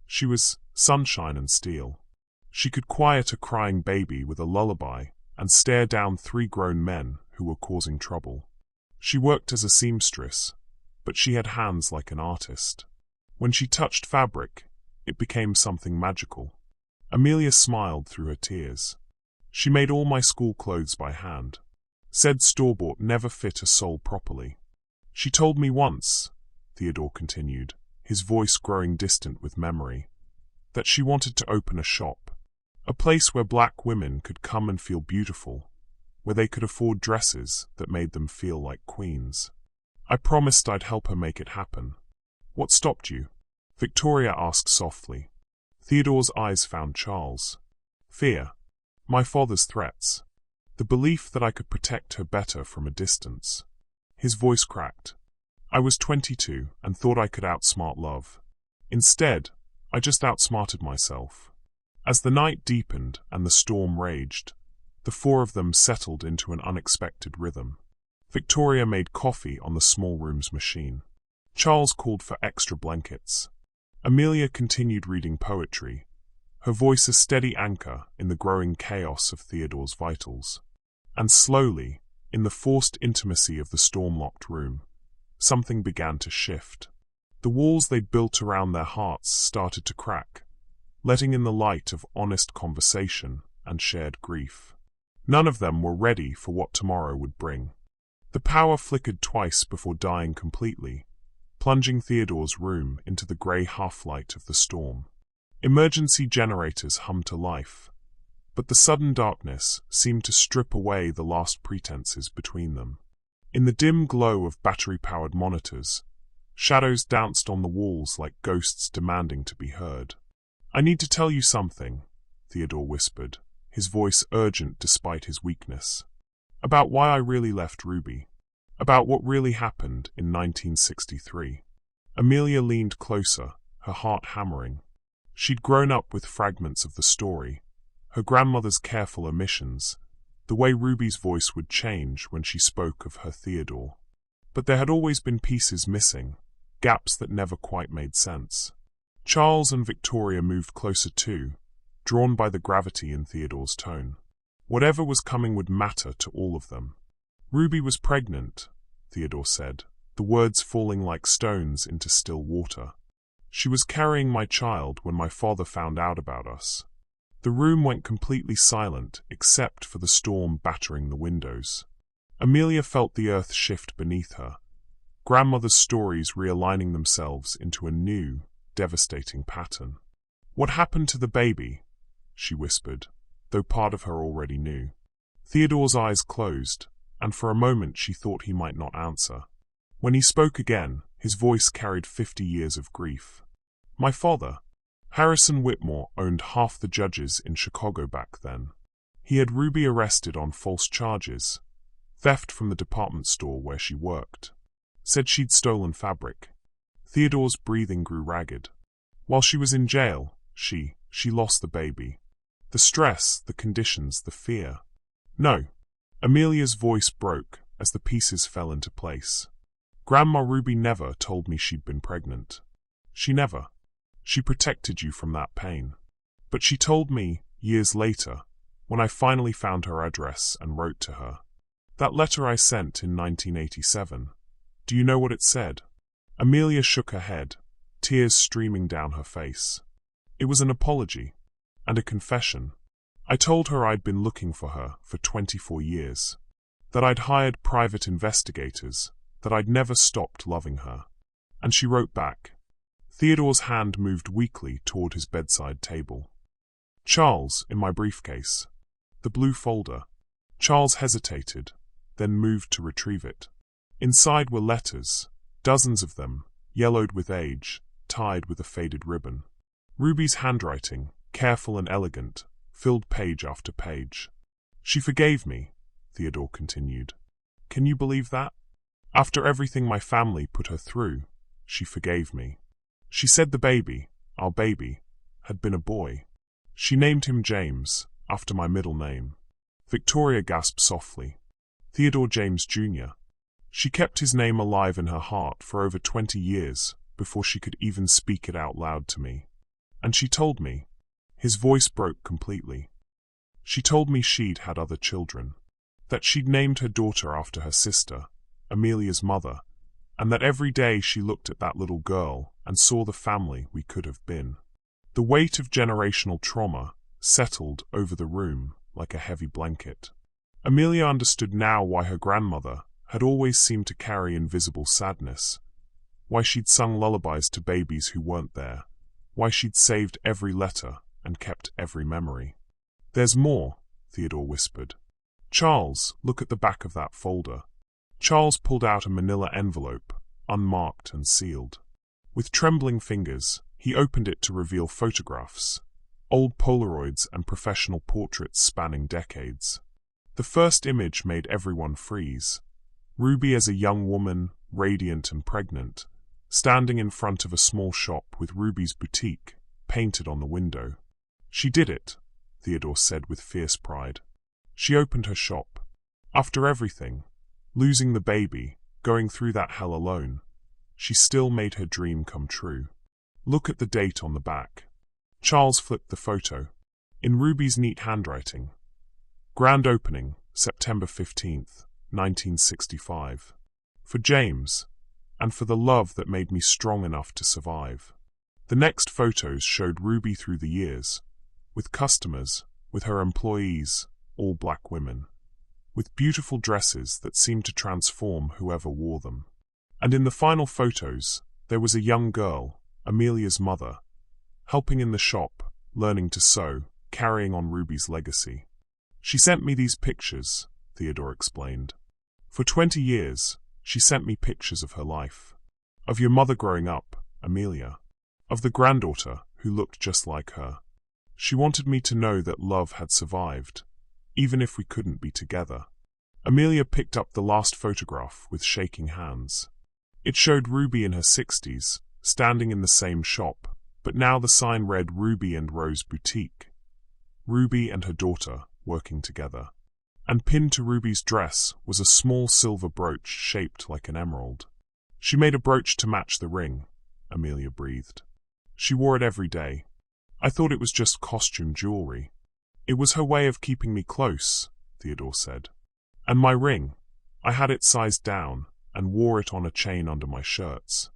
She was sunshine and steel. She could quiet a crying baby with a lullaby and stare down 3 grown men who were causing trouble. She worked as a seamstress, but she had hands like an artist. When she touched fabric, it became something magical. Amelia smiled through her tears. "She made all my school clothes by hand. Said store-bought never fit a soul properly. She told me once," Theodore continued, his voice growing distant with memory, "that she wanted to open a shop. A place where black women could come and feel beautiful, where they could afford dresses that made them feel like queens. I promised I'd help her make it happen." "What stopped you?" Victoria asked softly. Theodore's eyes found Charles. "Fear. My father's threats. The belief that I could protect her better from a distance." His voice cracked. "I was 22 and thought I could outsmart love. Instead, I just outsmarted myself." As the night deepened and the storm raged, the 4 of them settled into an unexpected rhythm. Victoria made coffee on the small room's machine. Charles called for extra blankets. Amelia continued reading poetry, her voice a steady anchor in the growing chaos of Theodore's vitals. And slowly, in the forced intimacy of the storm-locked room, something began to shift. The walls they'd built around their hearts started to crack, letting in the light of honest conversation and shared grief. None of them were ready for what tomorrow would bring. The power flickered twice before dying completely, plunging Theodore's room into the grey half-light of the storm. Emergency generators hummed to life, but the sudden darkness seemed to strip away the last pretenses between them. In the dim glow of battery-powered monitors, shadows danced on the walls like ghosts demanding to be heard. "I need to tell you something," Theodore whispered, his voice urgent despite his weakness. About why I really left Ruby. About what really happened in 1963. Amelia leaned closer, her heart hammering. She'd grown up with fragments of the story, her grandmother's careful omissions, the way Ruby's voice would change when she spoke of her Theodore. But there had always been pieces missing, gaps that never quite made sense. Charles and Victoria moved closer too, drawn by the gravity in Theodore's tone. Whatever was coming would matter to all of them. Ruby was pregnant, Theodore said, the words falling like stones into still water. She was carrying my child when my father found out about us. The room went completely silent except for the storm battering the windows. Amelia felt the earth shift beneath her, grandmother's stories realigning themselves into a new, devastating pattern. "What happened to the baby?" she whispered, though part of her already knew. Theodore's eyes closed, and for a moment she thought he might not answer. When he spoke again, his voice carried 50 years of grief. "My father, Harrison Whitmore, owned half the judges in Chicago back then. He had Ruby arrested on false charges, theft from the department store where she worked. Said she'd stolen fabric." Theodore's breathing grew ragged. "While she was in jail, she lost the baby. The stress, the conditions, the fear." "No." Amelia's voice broke as the pieces fell into place. "Grandma Ruby never told me she'd been pregnant. She never. She protected you from that pain. But she told me, years later, when I finally found her address and wrote to her. That letter I sent in 1987. Do you know what it said?" Amelia shook her head, tears streaming down her face. "It was an apology. And a confession. I told her I'd been looking for her for 24 years. That I'd hired private investigators. That I'd never stopped loving her." And she wrote back. Theodore's hand moved weakly toward his bedside table. "Charles, in my briefcase." The blue folder. Charles hesitated, then moved to retrieve it. Inside were letters, dozens of them, yellowed with age, tied with a faded ribbon. Ruby's handwriting, careful and elegant, filled page after page. "She forgave me," Theodore continued. "Can you believe that? After everything my family put her through, she forgave me. She said the baby, our baby, had been a boy. She named him James, after my middle name." Victoria gasped softly. "Theodore James Jr. She kept his name alive in her heart for over 20 years before she could even speak it out loud to me. And she told me," his voice broke completely, "she told me she'd had other children. That she'd named her daughter after her sister, Amelia's mother, and that every day she looked at that little girl and saw the family we could have been." The weight of generational trauma settled over the room like a heavy blanket. Amelia understood now why her grandmother had always seemed to carry invisible sadness, why she'd sung lullabies to babies who weren't there, why she'd saved every letter and kept every memory. "There's more," Theodore whispered. "Charles, look at the back of that folder." Charles pulled out a manila envelope, unmarked and sealed. With trembling fingers, he opened it to reveal photographs, old Polaroids and professional portraits spanning decades. The first image made everyone freeze. Ruby as a young woman, radiant and pregnant, standing in front of a small shop with Ruby's boutique painted on the window. "She did it," Theodore said with fierce pride. "She opened her shop. After everything, losing the baby, going through that hell alone, she still made her dream come true. Look at the date on the back." Charles flipped the photo. In Ruby's neat handwriting. "Grand opening, September 15th, 1965. For James, and for the love that made me strong enough to survive." The next photos showed Ruby through the years, with customers, with her employees, all black women, with beautiful dresses that seemed to transform whoever wore them. And in the final photos, there was a young girl, Amelia's mother, helping in the shop, learning to sew, carrying on Ruby's legacy. "She sent me these pictures," Theodore explained. "For 20 years, she sent me pictures of her life. Of your mother growing up, Amelia. Of the granddaughter who looked just like her. She wanted me to know that love had survived, even if we couldn't be together. Amelia picked up the last photograph with shaking hands. It showed Ruby in her 60s, standing in the same shop, but now the sign read Ruby and Rose Boutique. Ruby and her daughter working together. And pinned to Ruby's dress was a small silver brooch shaped like an emerald. She made a brooch to match the ring, Amelia breathed. She wore it every day. I thought it was just costume jewelry. It was her way of keeping me close, Theodore said. And my ring, I had it sized down and wore it on a chain under my shirts.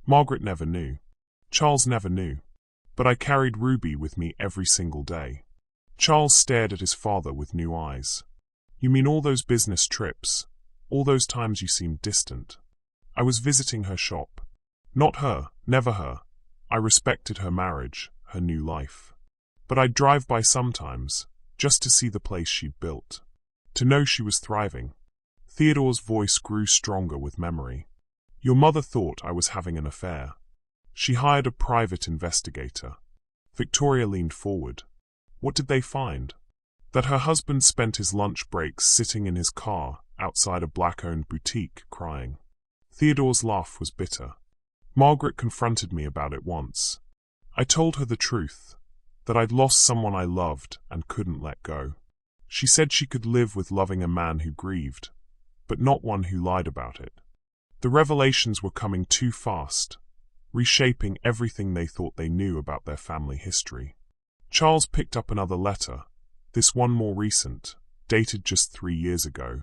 Margaret never knew. Charles never knew. But I carried Ruby with me every single day. Charles stared at his father with new eyes. You mean all those business trips, all those times you seemed distant? I was visiting her shop. Not her, never her. I respected her marriage, her new life. But I'd drive by sometimes, just to see the place she'd built. To know she was thriving. Theodore's voice grew stronger with memory. Your mother thought I was having an affair. She hired a private investigator. Victoria leaned forward. What did they find? That her husband spent his lunch breaks sitting in his car outside a black-owned boutique, crying. Theodore's laugh was bitter. Margaret confronted me about it once. I told her the truth, that I'd lost someone I loved and couldn't let go. She said she could live with loving a man who grieved, but not one who lied about it. The revelations were coming too fast, reshaping everything they thought they knew about their family history. Charles picked up another letter, this one more recent, dated just 3 years ago.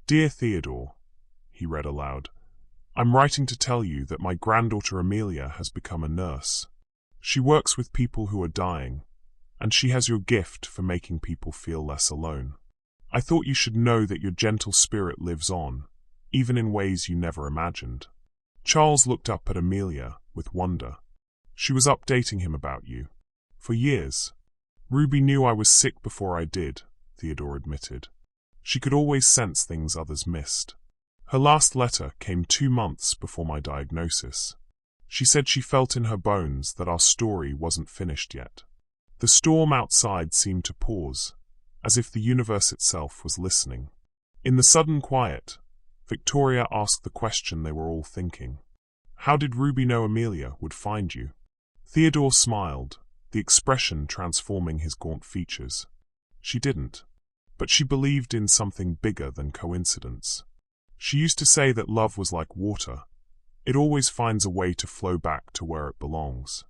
Dear Theodore, he read aloud, I'm writing to tell you that my granddaughter Amelia has become a nurse. She works with people who are dying, and she has your gift for making people feel less alone. I thought you should know that your gentle spirit lives on, even in ways you never imagined. Charles looked up at Amelia with wonder. She was updating him about you. For years. Ruby knew I was sick before I did, Theodore admitted. She could always sense things others missed. Her last letter came 2 months before my diagnosis. She said she felt in her bones that our story wasn't finished yet. The storm outside seemed to pause, as if the universe itself was listening. In the sudden quiet, Victoria asked the question they were all thinking. How did Ruby know Amelia would find you? Theodore smiled, the expression transforming his gaunt features. She didn't. But she believed in something bigger than coincidence. She used to say that love was like water. It always finds a way to flow back to where it belongs.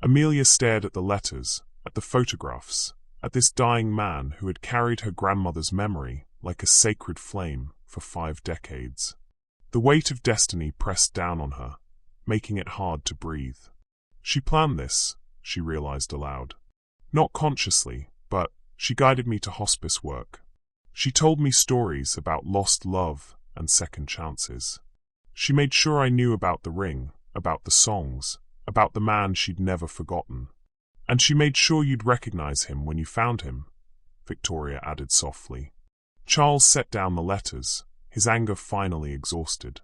Amelia stared at the letters, at the photographs, at this dying man who had carried her grandmother's memory like a sacred flame for 5 decades. The weight of destiny pressed down on her, making it hard to breathe. She planned this, she realized aloud. Not consciously, but she guided me to hospice work. She told me stories about lost love and second chances. She made sure I knew about the ring, about the songs, about the man she'd never forgotten. And she made sure you'd recognize him when you found him, Victoria added softly. Charles set down the letters, his anger finally exhausted.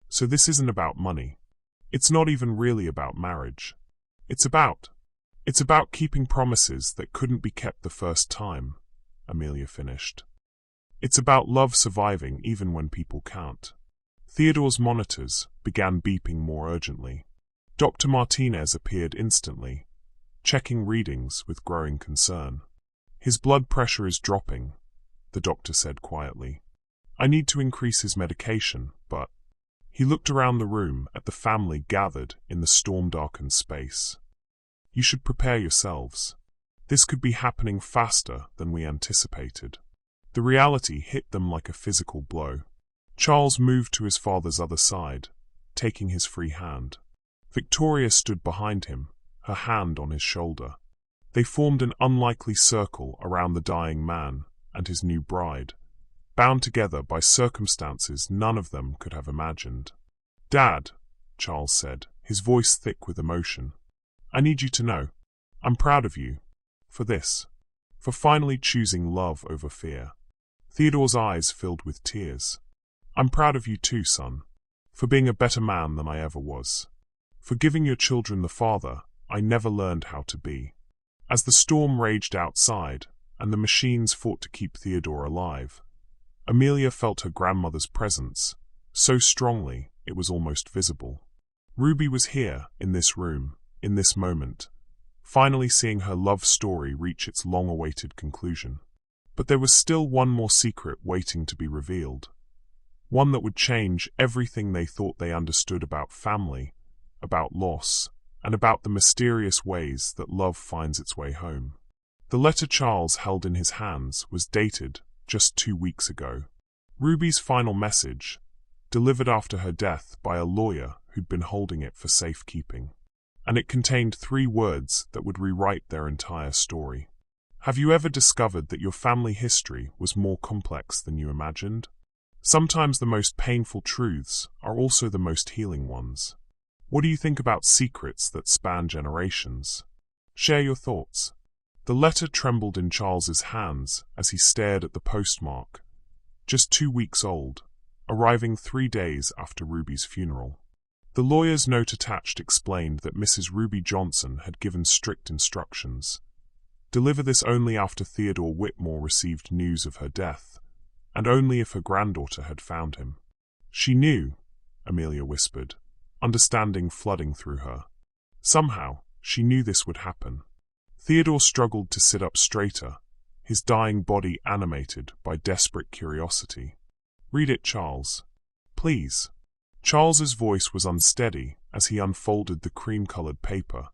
So this isn't about money. It's not even really about marriage. It's about keeping promises that couldn't be kept the first time, Amelia finished. It's about love surviving even when people can't. Theodore's monitors began beeping more urgently. Dr. Martinez appeared instantly, checking readings with growing concern. His blood pressure is dropping, the doctor said quietly. I need to increase his medication, but... He looked around the room at the family gathered in the storm-darkened space. You should prepare yourselves. This could be happening faster than we anticipated. The reality hit them like a physical blow. Charles moved to his father's other side, taking his free hand. Victoria stood behind him, her hand on his shoulder. They formed an unlikely circle around the dying man and his new bride, bound together by circumstances none of them could have imagined. Dad, Charles said, his voice thick with emotion, I need you to know, I'm proud of you. For this. For finally choosing love over fear. Theodore's eyes filled with tears. I'm proud of you too, son. For being a better man than I ever was. For giving your children the father I never learned how to be. As the storm raged outside, and the machines fought to keep Theodore alive, Amelia felt her grandmother's presence, so strongly it was almost visible. Ruby was here, in this room, in this moment, finally seeing her love story reach its long-awaited conclusion. But there was still one more secret waiting to be revealed. One that would change everything they thought they understood about family, about loss, and about the mysterious ways that love finds its way home. The letter Charles held in his hands was dated just 2 weeks ago. Ruby's final message, delivered after her death by a lawyer who'd been holding it for safekeeping. And it contained 3 words that would rewrite their entire story. Have you ever discovered that your family history was more complex than you imagined? Sometimes the most painful truths are also the most healing ones. What do you think about secrets that span generations? Share your thoughts. The letter trembled in Charles's hands as he stared at the postmark, just 2 weeks old, arriving 3 days after Ruby's funeral. The lawyer's note attached explained that Mrs. Ruby Johnson had given strict instructions. Deliver this only after Theodore Whitmore received news of her death, and only if her granddaughter had found him. She knew, Amelia whispered, understanding flooding through her. Somehow, she knew this would happen. Theodore struggled to sit up straighter, his dying body animated by desperate curiosity. Read it, Charles. Please. Charles's voice was unsteady as he unfolded the cream-colored paper,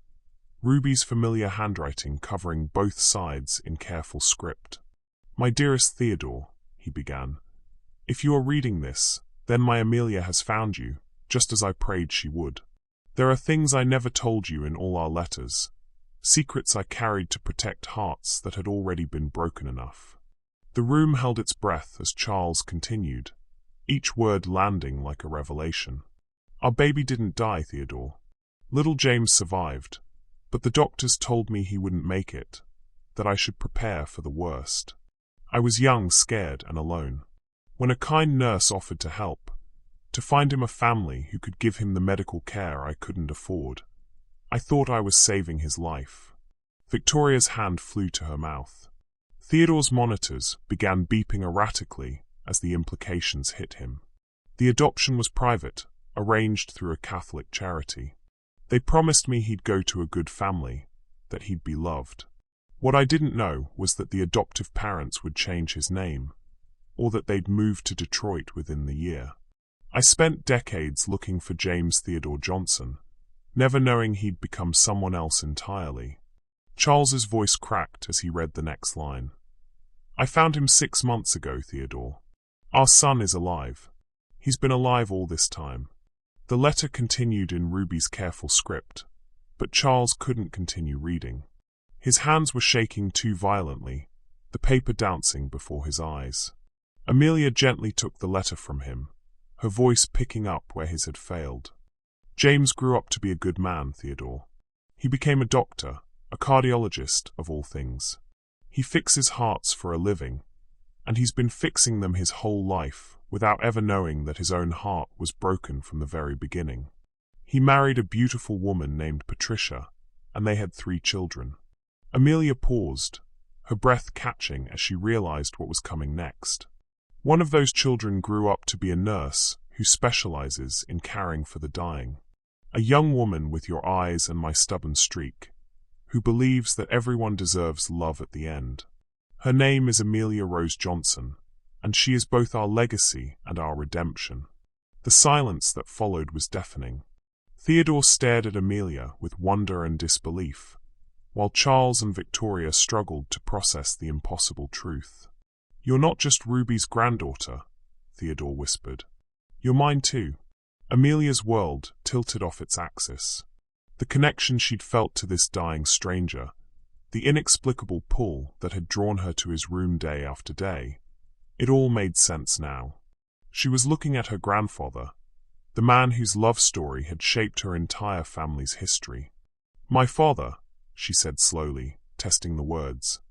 Ruby's familiar handwriting covering both sides in careful script. My dearest Theodore, he began, if you are reading this, then my Amelia has found you, just as I prayed she would. There are things I never told you in all our letters, secrets I carried to protect hearts that had already been broken enough. The room held its breath as Charles continued, each word landing like a revelation. Our baby didn't die, Theodore. Little James survived, but the doctors told me he wouldn't make it, that I should prepare for the worst. I was young, scared, and alone. When a kind nurse offered to help, to find him a family who could give him the medical care I couldn't afford, I thought I was saving his life. Victoria's hand flew to her mouth. Theodore's monitors began beeping erratically as the implications hit him. The adoption was private, arranged through a Catholic charity. They promised me he'd go to a good family, that he'd be loved. What I didn't know was that the adoptive parents would change his name, or that they'd move to Detroit within the year. I spent decades looking for James Theodore Johnson, never knowing he'd become someone else entirely. Charles's voice cracked as he read the next line. I found him 6 months ago, Theodore. Our son is alive. He's been alive all this time. The letter continued in Ruby's careful script, but Charles couldn't continue reading. His hands were shaking too violently, the paper dancing before his eyes. Amelia gently took the letter from him, her voice picking up where his had failed. James grew up to be a good man, Theodore. He became a doctor, a cardiologist of all things. He fixes hearts for a living, and he's been fixing them his whole life without ever knowing that his own heart was broken from the very beginning. He married a beautiful woman named Patricia, and they had 3 children. Amelia paused, her breath catching as she realized what was coming next. One of those children grew up to be a nurse who specializes in caring for the dying. A young woman with your eyes and my stubborn streak, who believes that everyone deserves love at the end. Her name is Amelia Rose Johnson, and she is both our legacy and our redemption. The silence that followed was deafening. Theodore stared at Amelia with wonder and disbelief, while Charles and Victoria struggled to process the impossible truth. You're not just Ruby's granddaughter, Theodore whispered. You're mine too. Amelia's world tilted off its axis. The connection she'd felt to this dying stranger, the inexplicable pull that had drawn her to his room day after day, it all made sense now. She was looking at her grandfather, the man whose love story had shaped her entire family's history. My father, she said slowly, testing the words.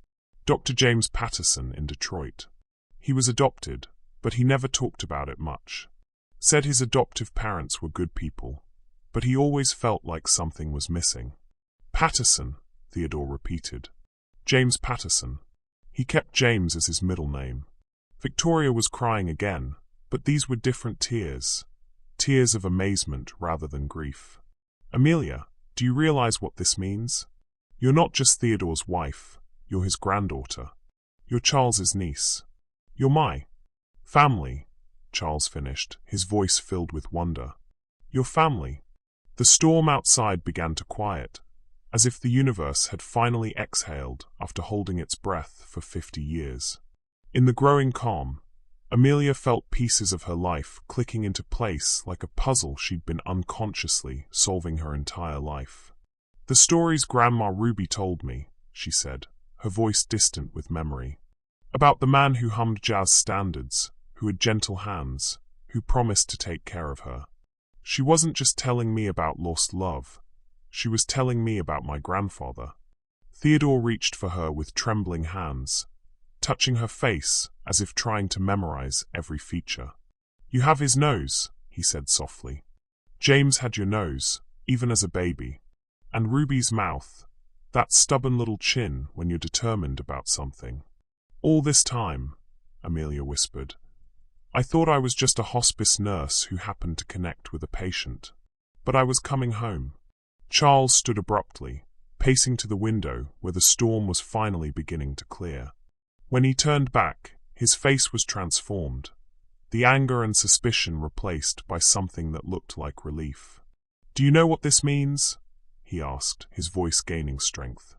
Dr. James Patterson in Detroit. He was adopted, but he never talked about it much. Said his adoptive parents were good people, but he always felt like something was missing. Patterson, Theodore repeated. James Patterson. He kept James as his middle name. Victoria was crying again, but these were different tears. Tears of amazement rather than grief. Amelia, do you realize what this means? You're not just Theodore's wife, you're his granddaughter. You're Charles's niece. You're my family, Charles finished, his voice filled with wonder. Your family. The storm outside began to quiet, as if the universe had finally exhaled after holding its breath for 50 years. In the growing calm, Amelia felt pieces of her life clicking into place like a puzzle she'd been unconsciously solving her entire life. The stories Grandma Ruby told me, she said, her voice distant with memory. About the man who hummed jazz standards, who had gentle hands, who promised to take care of her. She wasn't just telling me about lost love. She was telling me about my grandfather. Theodore reached for her with trembling hands, touching her face as if trying to memorize every feature. You have his nose, he said softly. James had your nose, even as a baby. And Ruby's mouth, that stubborn little chin when you're determined about something. All this time, Amelia whispered, I thought I was just a hospice nurse who happened to connect with a patient. But I was coming home. Charles stood abruptly, pacing to the window where the storm was finally beginning to clear. When he turned back, his face was transformed, the anger and suspicion replaced by something that looked like relief. Do you know what this means? He asked, his voice gaining strength.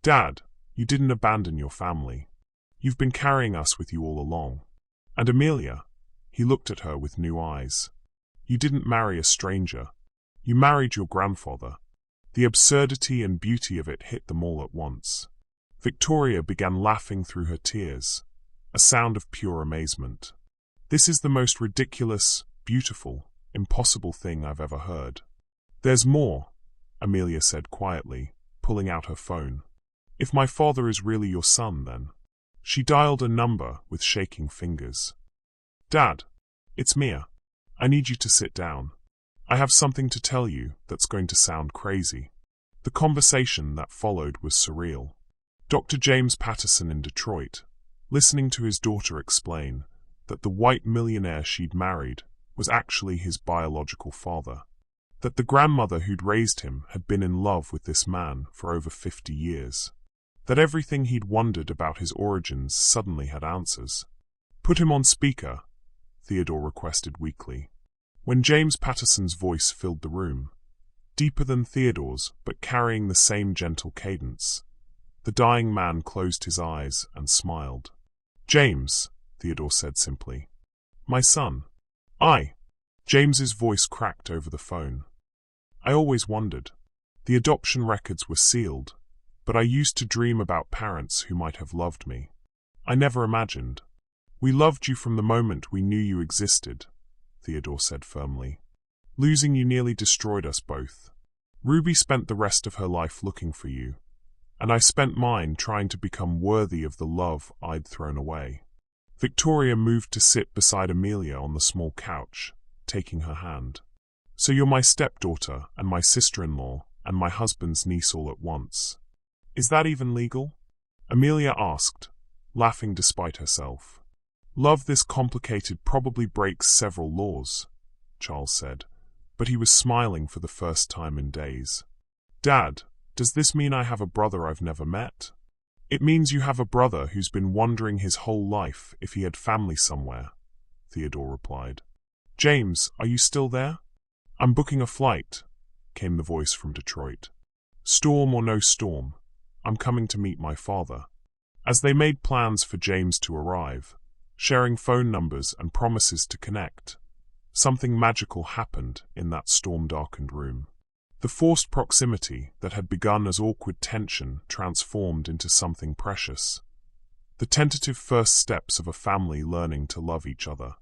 Dad, you didn't abandon your family. You've been carrying us with you all along. And Amelia, he looked at her with new eyes. You didn't marry a stranger. You married your grandfather. The absurdity and beauty of it hit them all at once. Victoria began laughing through her tears, a sound of pure amazement. This is the most ridiculous, beautiful, impossible thing I've ever heard. There's more, Amelia said quietly, pulling out her phone. If my father is really your son, then. She dialed a number with shaking fingers. Dad, it's Mia. I need you to sit down. I have something to tell you that's going to sound crazy. The conversation that followed was surreal. Dr. James Patterson in Detroit, listening to his daughter explain that the white millionaire she'd married was actually his biological father. That the grandmother who'd raised him had been in love with this man for over 50 years. That everything he'd wondered about his origins suddenly had answers. Put him on speaker, Theodore requested weakly. When James Patterson's voice filled the room, deeper than Theodore's but carrying the same gentle cadence, the dying man closed his eyes and smiled. James, Theodore said simply. My son. James's voice cracked over the phone. I always wondered. The adoption records were sealed, but I used to dream about parents who might have loved me. I never imagined. We loved you from the moment we knew you existed, Theodore said firmly. Losing you nearly destroyed us both. Ruby spent the rest of her life looking for you, and I spent mine trying to become worthy of the love I'd thrown away. Victoria moved to sit beside Amelia on the small couch, taking her hand. So you're my stepdaughter and my sister-in-law and my husband's niece all at once. Is that even legal? Amelia asked, laughing despite herself. Love this complicated probably breaks several laws, Charles said, but he was smiling for the first time in days. Dad, does this mean I have a brother I've never met? It means you have a brother who's been wondering his whole life if he had family somewhere, Theodore replied. James, are you still there? I'm booking a flight, came the voice from Detroit. Storm or no storm, I'm coming to meet my father. As they made plans for James to arrive, sharing phone numbers and promises to connect, something magical happened in that storm-darkened room. The forced proximity that had begun as awkward tension transformed into something precious. The tentative first steps of a family learning to love each other.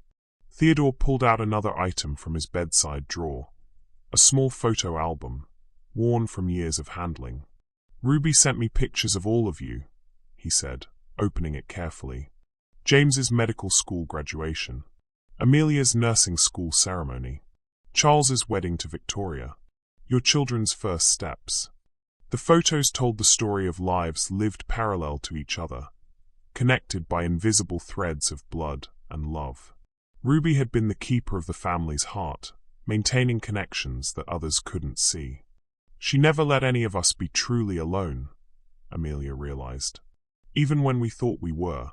Theodore pulled out another item from his bedside drawer, a small photo album, worn from years of handling. Ruby sent me pictures of all of you, he said, opening it carefully. James's medical school graduation, Amelia's nursing school ceremony, Charles's wedding to Victoria, your children's first steps. The photos told the story of lives lived parallel to each other, connected by invisible threads of blood and love. Ruby had been the keeper of the family's heart, maintaining connections that others couldn't see. She never let any of us be truly alone, Amelia realized. Even when we thought we were.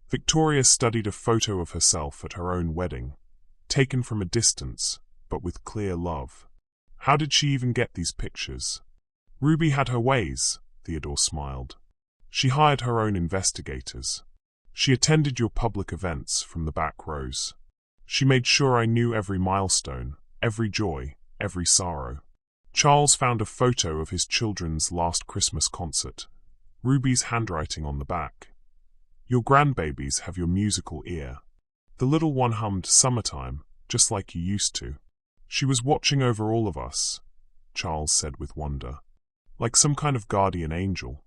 Victoria studied a photo of herself at her own wedding, taken from a distance, but with clear love. How did she even get these pictures? Ruby had her ways, Theodore smiled. She hired her own investigators. She attended your public events from the back rows. She made sure I knew every milestone, every joy, every sorrow. Charles found a photo of his children's last Christmas concert. Ruby's handwriting on the back. Your grandbabies have your musical ear. The little one hummed Summertime, just like you used to. She was watching over all of us, Charles said with wonder. Like some kind of guardian angel.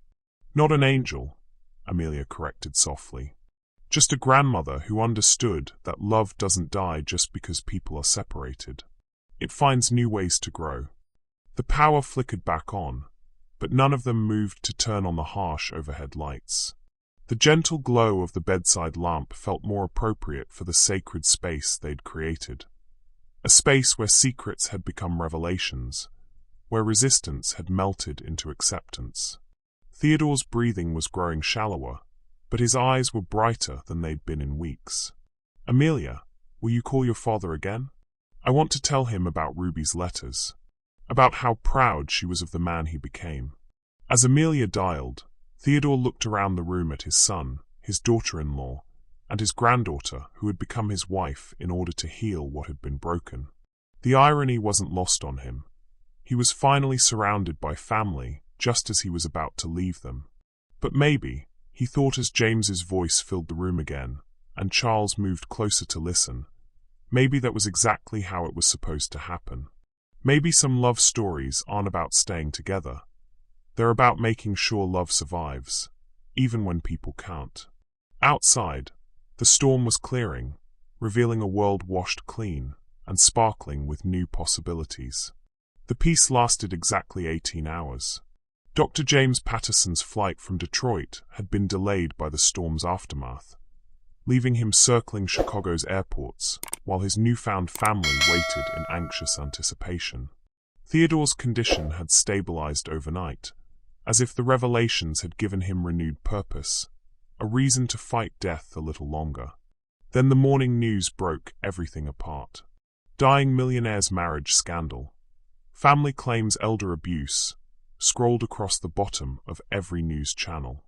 Not an angel, Amelia corrected softly. Just a grandmother who understood that love doesn't die just because people are separated. It finds new ways to grow. The power flickered back on, but none of them moved to turn on the harsh overhead lights. The gentle glow of the bedside lamp felt more appropriate for the sacred space they'd created. A space where secrets had become revelations, where resistance had melted into acceptance. Theodore's breathing was growing shallower, but his eyes were brighter than they'd been in weeks. Amelia, will you call your father again? I want to tell him about Ruby's letters, about how proud she was of the man he became. As Amelia dialed, Theodore looked around the room at his son, his daughter-in-law, and his granddaughter who had become his wife in order to heal what had been broken. The irony wasn't lost on him. He was finally surrounded by family just as he was about to leave them. But maybe, he thought as James's voice filled the room again, and Charles moved closer to listen, maybe that was exactly how it was supposed to happen. Maybe some love stories aren't about staying together. They're about making sure love survives, even when people can't. Outside, the storm was clearing, revealing a world washed clean and sparkling with new possibilities. The peace lasted exactly 18 hours. Dr. James Patterson's flight from Detroit had been delayed by the storm's aftermath, leaving him circling Chicago's airports while his newfound family waited in anxious anticipation. Theodore's condition had stabilized overnight, as if the revelations had given him renewed purpose, a reason to fight death a little longer. Then the morning news broke everything apart. Dying millionaire's marriage scandal. Family claims elder abuse, scrolled across the bottom of every news channel.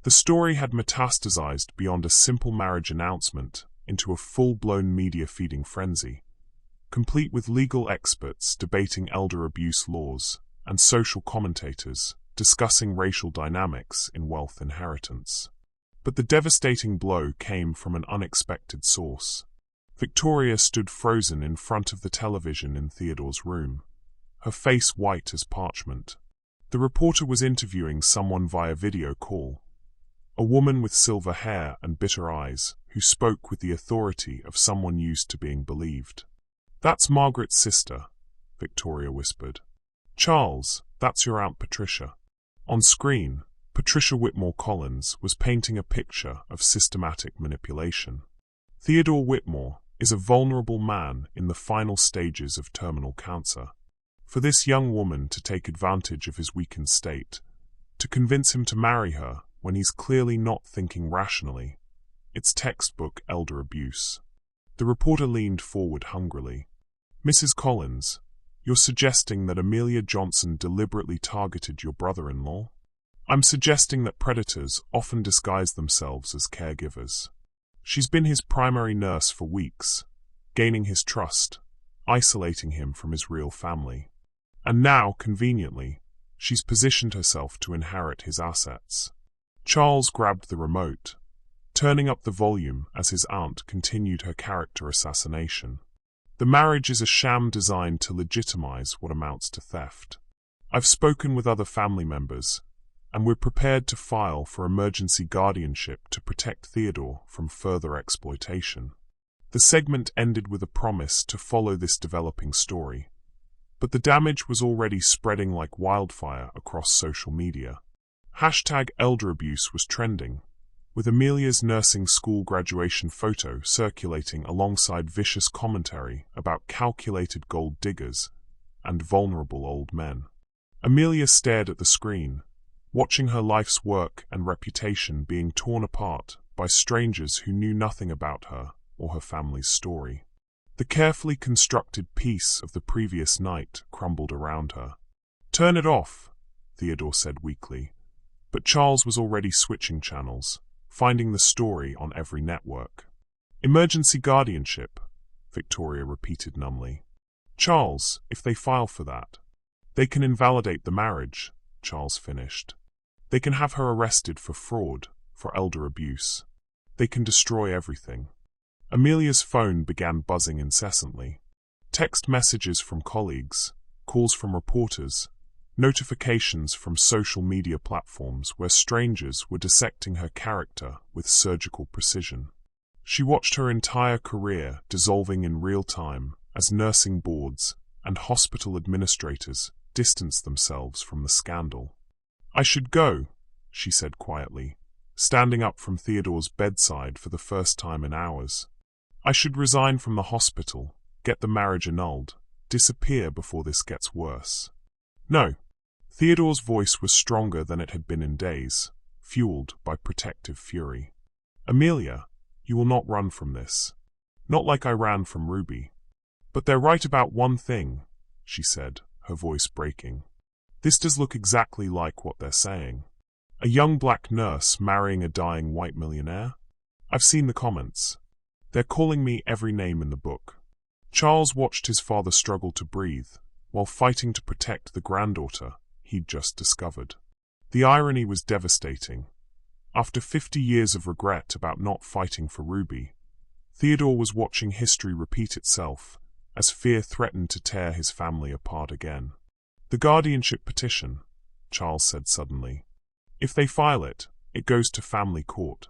The story had metastasized beyond a simple marriage announcement into a full-blown media-feeding frenzy, complete with legal experts debating elder abuse laws and social commentators discussing racial dynamics in wealth inheritance. But the devastating blow came from an unexpected source. Victoria stood frozen in front of the television in Theodore's room, her face white as parchment. The reporter was interviewing someone via video call, a woman with silver hair and bitter eyes who spoke with the authority of someone used to being believed. "That's Margaret's sister," Victoria whispered. "Charles, that's your Aunt Patricia." On screen, Patricia Whitmore Collins was painting a picture of systematic manipulation. Theodore Whitmore is a vulnerable man in the final stages of terminal cancer. For this young woman to take advantage of his weakened state, to convince him to marry her when he's clearly not thinking rationally, it's textbook elder abuse. The reporter leaned forward hungrily. "Mrs. Collins, you're suggesting that Amelia Johnson deliberately targeted your brother-in-law?" "I'm suggesting that predators often disguise themselves as caregivers. She's been his primary nurse for weeks, gaining his trust, isolating him from his real family. And now, conveniently, she's positioned herself to inherit his assets." Charles grabbed the remote, turning up the volume as his aunt continued her character assassination. "The marriage is a sham designed to legitimize what amounts to theft. I've spoken with other family members, and we're prepared to file for emergency guardianship to protect Theodore from further exploitation." The segment ended with a promise to follow this developing story. But the damage was already spreading like wildfire across social media. Hashtag elder abuse was trending, with Amelia's nursing school graduation photo circulating alongside vicious commentary about calculated gold diggers and vulnerable old men. Amelia stared at the screen, watching her life's work and reputation being torn apart by strangers who knew nothing about her or her family's story. The carefully constructed peace of the previous night crumbled around her. "Turn it off," Theodore said weakly, but Charles was already switching channels, finding the story on every network. "Emergency guardianship," Victoria repeated numbly. "Charles, if they file for that, they can invalidate the marriage," Charles finished. "They can have her arrested for fraud, for elder abuse. They can destroy everything." Amelia's phone began buzzing incessantly. Text messages from colleagues, calls from reporters, notifications from social media platforms where strangers were dissecting her character with surgical precision. She watched her entire career dissolving in real time as nursing boards and hospital administrators distanced themselves from the scandal. "I should go," she said quietly, standing up from Theodore's bedside for the first time in hours. "I should resign from the hospital, get the marriage annulled, disappear before this gets worse." "No." Theodore's voice was stronger than it had been in days, fueled by protective fury. "Amelia, you will not run from this. Not like I ran from Ruby." "But they're right about one thing," she said, her voice breaking. "This does look exactly like what they're saying. A young black nurse marrying a dying white millionaire? I've seen the comments. They're calling me every name in the book." Charles watched his father struggle to breathe, while fighting to protect the granddaughter he'd just discovered. The irony was devastating. After 50 years of regret about not fighting for Ruby, Theodore was watching history repeat itself as fear threatened to tear his family apart again. "The guardianship petition," Charles said suddenly. "If they file it, it goes to family court.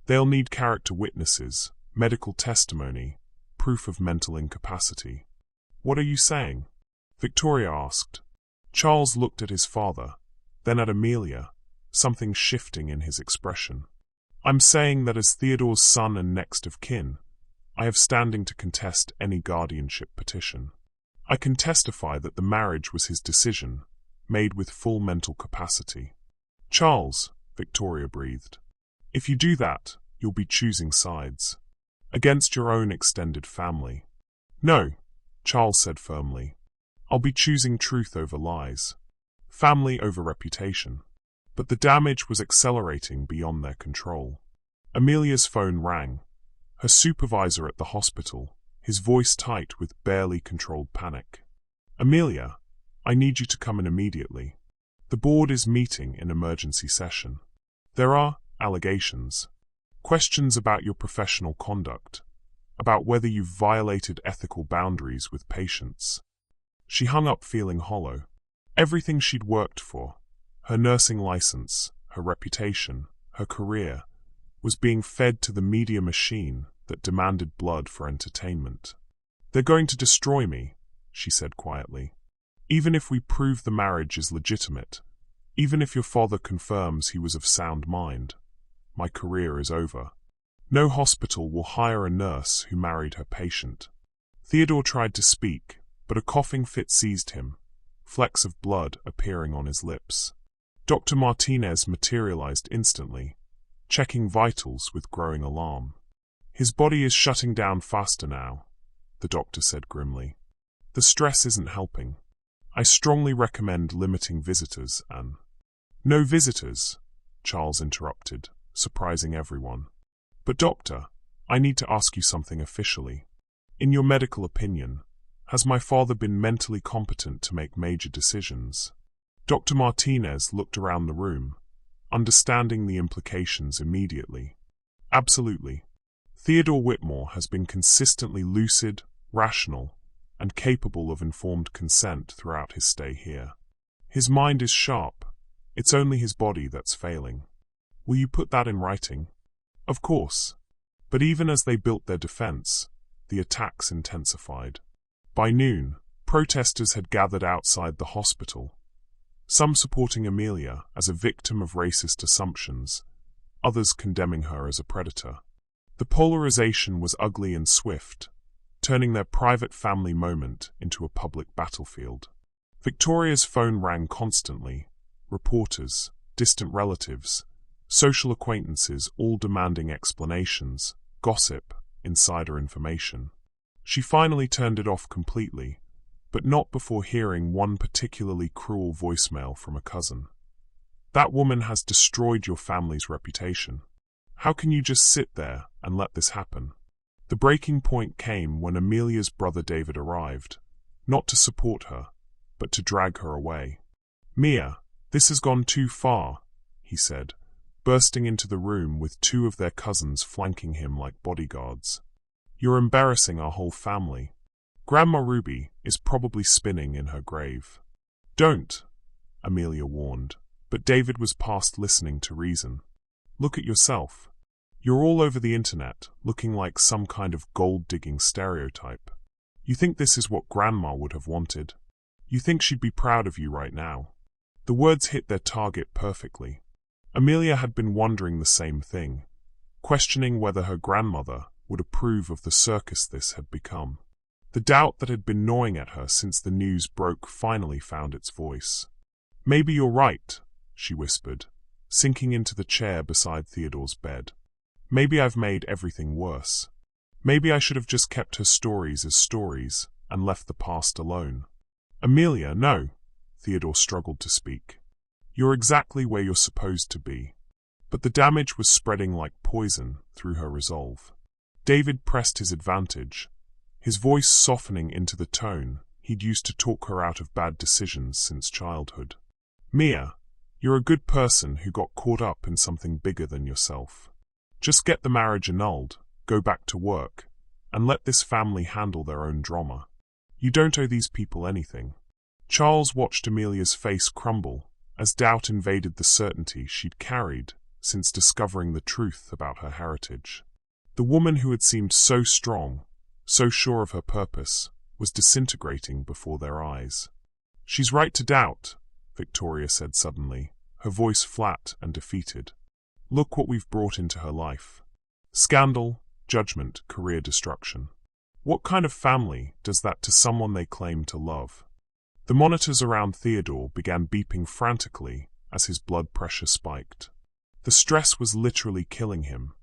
They'll need character witnesses, medical testimony, proof of mental incapacity." "What are you saying?" Victoria asked. Charles looked at his father, then at Amelia, something shifting in his expression. "I'm saying that as Theodore's son and next of kin, I have standing to contest any guardianship petition. I can testify that the marriage was his decision, made with full mental capacity." "Charles," Victoria breathed, "if you do that, you'll be choosing sides. Against your own extended family." "No," Charles said firmly. "I'll be choosing truth over lies. Family over reputation." But the damage was accelerating beyond their control. Amelia's phone rang. Her supervisor at the hospital, his voice tight with barely controlled panic. "Amelia, I need you to come in immediately. The board is meeting in emergency session. There are allegations. Questions about your professional conduct, about whether you've violated ethical boundaries with patients." She hung up feeling hollow. Everything she'd worked for, her nursing license, her reputation, her career, was being fed to the media machine that demanded blood for entertainment. "They're going to destroy me," she said quietly. "Even if we prove the marriage is legitimate, even if your father confirms he was of sound mind, my career is over. No hospital will hire a nurse who married her patient." Theodore tried to speak, but a coughing fit seized him, flecks of blood appearing on his lips. Dr. Martinez materialized instantly, checking vitals with growing alarm. "His body is shutting down faster now," the doctor said grimly. "The stress isn't helping. I strongly recommend limiting visitors and—" "No visitors," Charles interrupted, surprising everyone. "But doctor, I need to ask you something officially. In your medical opinion, has my father been mentally competent to make major decisions?" Dr. Martinez looked around the room, understanding the implications immediately. "Absolutely. Theodore Whitmore has been consistently lucid, rational, and capable of informed consent throughout his stay here. His mind is sharp. It's only his body that's failing. Will you put that in writing?" "Of course." But even as they built their defense, the attacks intensified. By noon, Protesters had gathered outside the hospital, some supporting Amelia as a victim of racist assumptions, others condemning her as a predator. The polarization was ugly and swift, turning their private family moment into a public battlefield. Victoria's phone rang constantly, reporters, distant relatives, social acquaintances all demanding explanations, gossip, insider information. She finally turned it off completely, but not before hearing one particularly cruel voicemail from a cousin. "That woman has destroyed your family's reputation. How can you just sit there and let this happen?" The breaking point came when Amelia's brother David arrived, not to support her, but to drag her away. "Mia, this has gone too far," he said, bursting into the room with two of their cousins flanking him like bodyguards. "You're embarrassing our whole family. Grandma Ruby is probably spinning in her grave." "Don't," Amelia warned, but David was past listening to reason. "Look at yourself. You're all over the internet, looking like some kind of gold-digging stereotype. You think this is what Grandma would have wanted? You think she'd be proud of you right now?" The words hit their target perfectly. Amelia had been wondering the same thing, questioning whether her grandmother would approve of the circus this had become. The doubt that had been gnawing at her since the news broke finally found its voice. "Maybe you're right," she whispered, sinking into the chair beside Theodore's bed. "Maybe I've made everything worse. Maybe I should have just kept her stories as stories and left the past alone." "Amelia, no," Theodore struggled to speak. "You're exactly where you're supposed to be." But the damage was spreading like poison through her resolve. David pressed his advantage, his voice softening into the tone he'd used to talk her out of bad decisions since childhood. "Mia, you're a good person who got caught up in something bigger than yourself. Just get the marriage annulled, go back to work, and let this family handle their own drama. You don't owe these people anything." Charles watched Amelia's face crumble as doubt invaded the certainty she'd carried since discovering the truth about her heritage. The woman who had seemed so strong, so sure of her purpose, was disintegrating before their eyes. "She's right to doubt," Victoria said suddenly, her voice flat and defeated. "Look what we've brought into her life. Scandal, judgment, career destruction. What kind of family does that to someone they claim to love?" The monitors around Theodore began beeping frantically as his blood pressure spiked. The stress was literally killing him,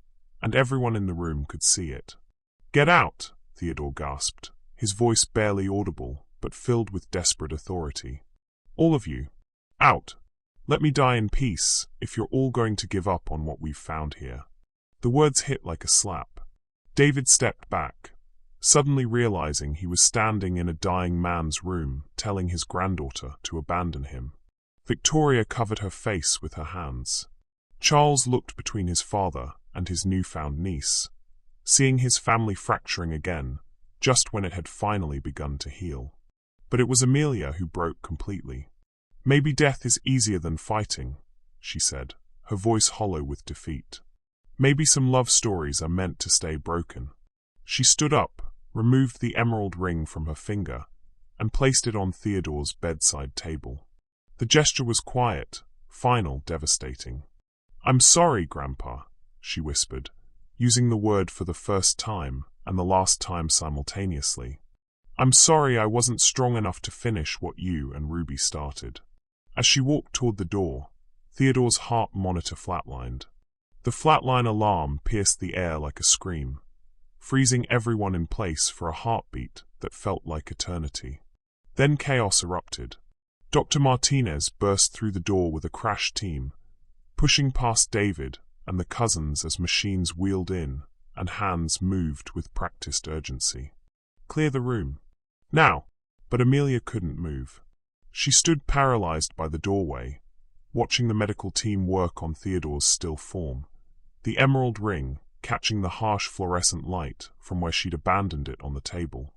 and everyone in the room could see it. "Get out," Theodore gasped, his voice barely audible but filled with desperate authority. "All of you. Out. Let me die in peace if you're all going to give up on what we've found here." The words hit like a slap. David stepped back, suddenly realizing he was standing in a dying man's room telling his granddaughter to abandon him. Victoria covered her face with her hands. Charles looked between his father and his newfound niece, seeing his family fracturing again, just when it had finally begun to heal. But it was Amelia who broke completely. "Maybe death is easier than fighting," she said, her voice hollow with defeat. "Maybe some love stories are meant to stay broken." She stood up, removed the emerald ring from her finger, and placed it on Theodore's bedside table. The gesture was quiet, final, devastating. "I'm sorry, Grandpa," she whispered, using the word for the first time and the last time simultaneously. "I'm sorry I wasn't strong enough to finish what you and Ruby started." As she walked toward the door, Theodore's heart monitor flatlined. The flatline alarm pierced the air like a scream, freezing everyone in place for a heartbeat that felt like eternity. Then chaos erupted. Dr. Martinez burst through the door with a crash team, pushing past David and the cousins as machines wheeled in and hands moved with practiced urgency. "Clear the room. Now!" But Amelia couldn't move. She stood paralyzed by the doorway, watching the medical team work on Theodore's still form, the emerald ring catching the harsh fluorescent light from where she'd abandoned it on the table.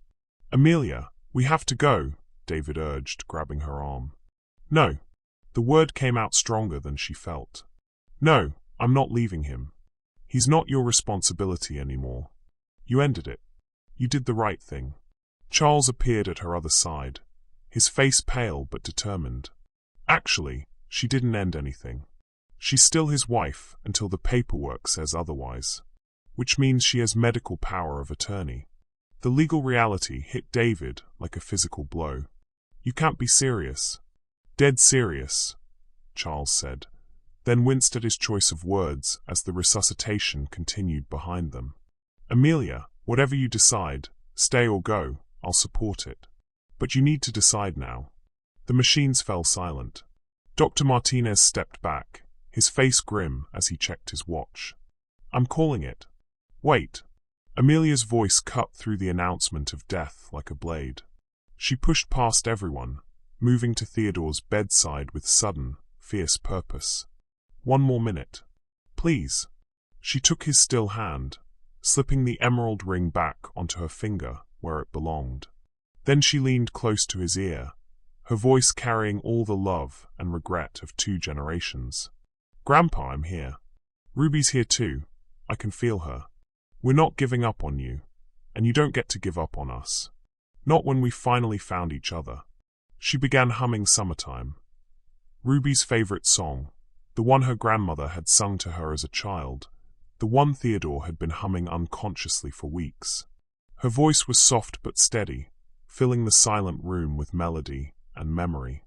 "Amelia, we have to go," David urged, grabbing her arm. "No." The word came out stronger than she felt. "No, I'm not leaving him. He's not your responsibility anymore. You ended it. You did the right thing." Charles appeared at her other side, his face pale but determined. Actually, she didn't end anything. She's still his wife until the paperwork says otherwise, which means she has medical power of attorney. The legal reality hit David like a physical blow. You can't be serious. Dead serious, Charles said, then winced at his choice of words as the resuscitation continued behind them. Amelia, whatever you decide, stay or go, I'll support it. But you need to decide now. The machines fell silent. Dr. Martinez stepped back, his face grim as he checked his watch. I'm calling it. Wait. Amelia's voice cut through the announcement of death like a blade. She pushed past everyone, moving to Theodore's bedside with sudden, fierce purpose. One more minute. Please. She took his still hand, slipping the emerald ring back onto her finger where it belonged. Then she leaned close to his ear, her voice carrying all the love and regret of 2 generations. Grandpa, I'm here. Ruby's here too. I can feel her. We're not giving up on you, and you don't get to give up on us. Not when we finally found each other. She began humming Summertime, Ruby's favorite song, the one her grandmother had sung to her as a child, the one Theodore had been humming unconsciously for weeks. Her voice was soft but steady, filling the silent room with melody and memory.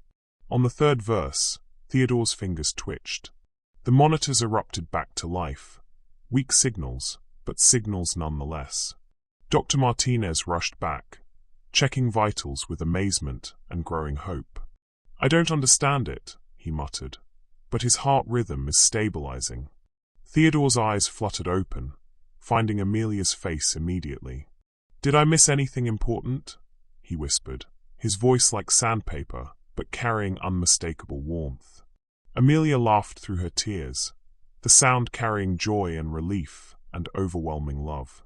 On the 3rd verse, Theodore's fingers twitched. The monitors erupted back to life. Weak signals, but signals nonetheless. Dr. Martinez rushed back, checking vitals with amazement and growing hope. I don't understand it, he muttered, but his heart rhythm is stabilizing. Theodore's eyes fluttered open, finding Amelia's face immediately. Did I miss anything important? He whispered, his voice like sandpaper, but carrying unmistakable warmth. Amelia laughed through her tears, the sound carrying joy and relief and overwhelming love.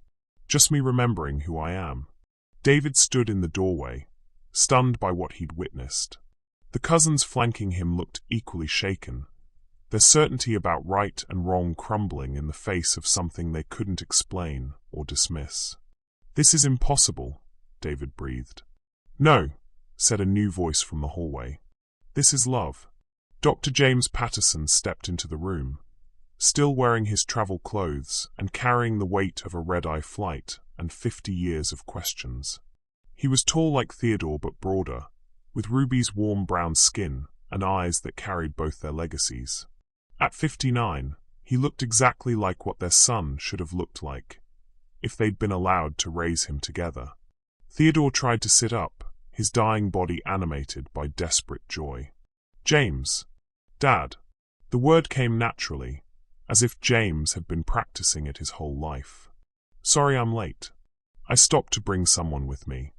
Just me remembering who I am. David stood in the doorway, stunned by what he'd witnessed. The cousins flanking him looked equally shaken, their certainty about right and wrong crumbling in the face of something they couldn't explain or dismiss. This is impossible, David breathed. No, said a new voice from the hallway. This is love. Dr. James Patterson stepped into the room, still wearing his travel clothes and carrying the weight of a red-eye flight and 50 years of questions. He was tall like Theodore but broader, with Ruby's warm brown skin and eyes that carried both their legacies. At 59, he looked exactly like what their son should have looked like, if they'd been allowed to raise him together. Theodore tried to sit up, his dying body animated by desperate joy. James. Dad. The word came naturally, as if James had been practicing it his whole life. Sorry I'm late. I stopped to bring someone with me.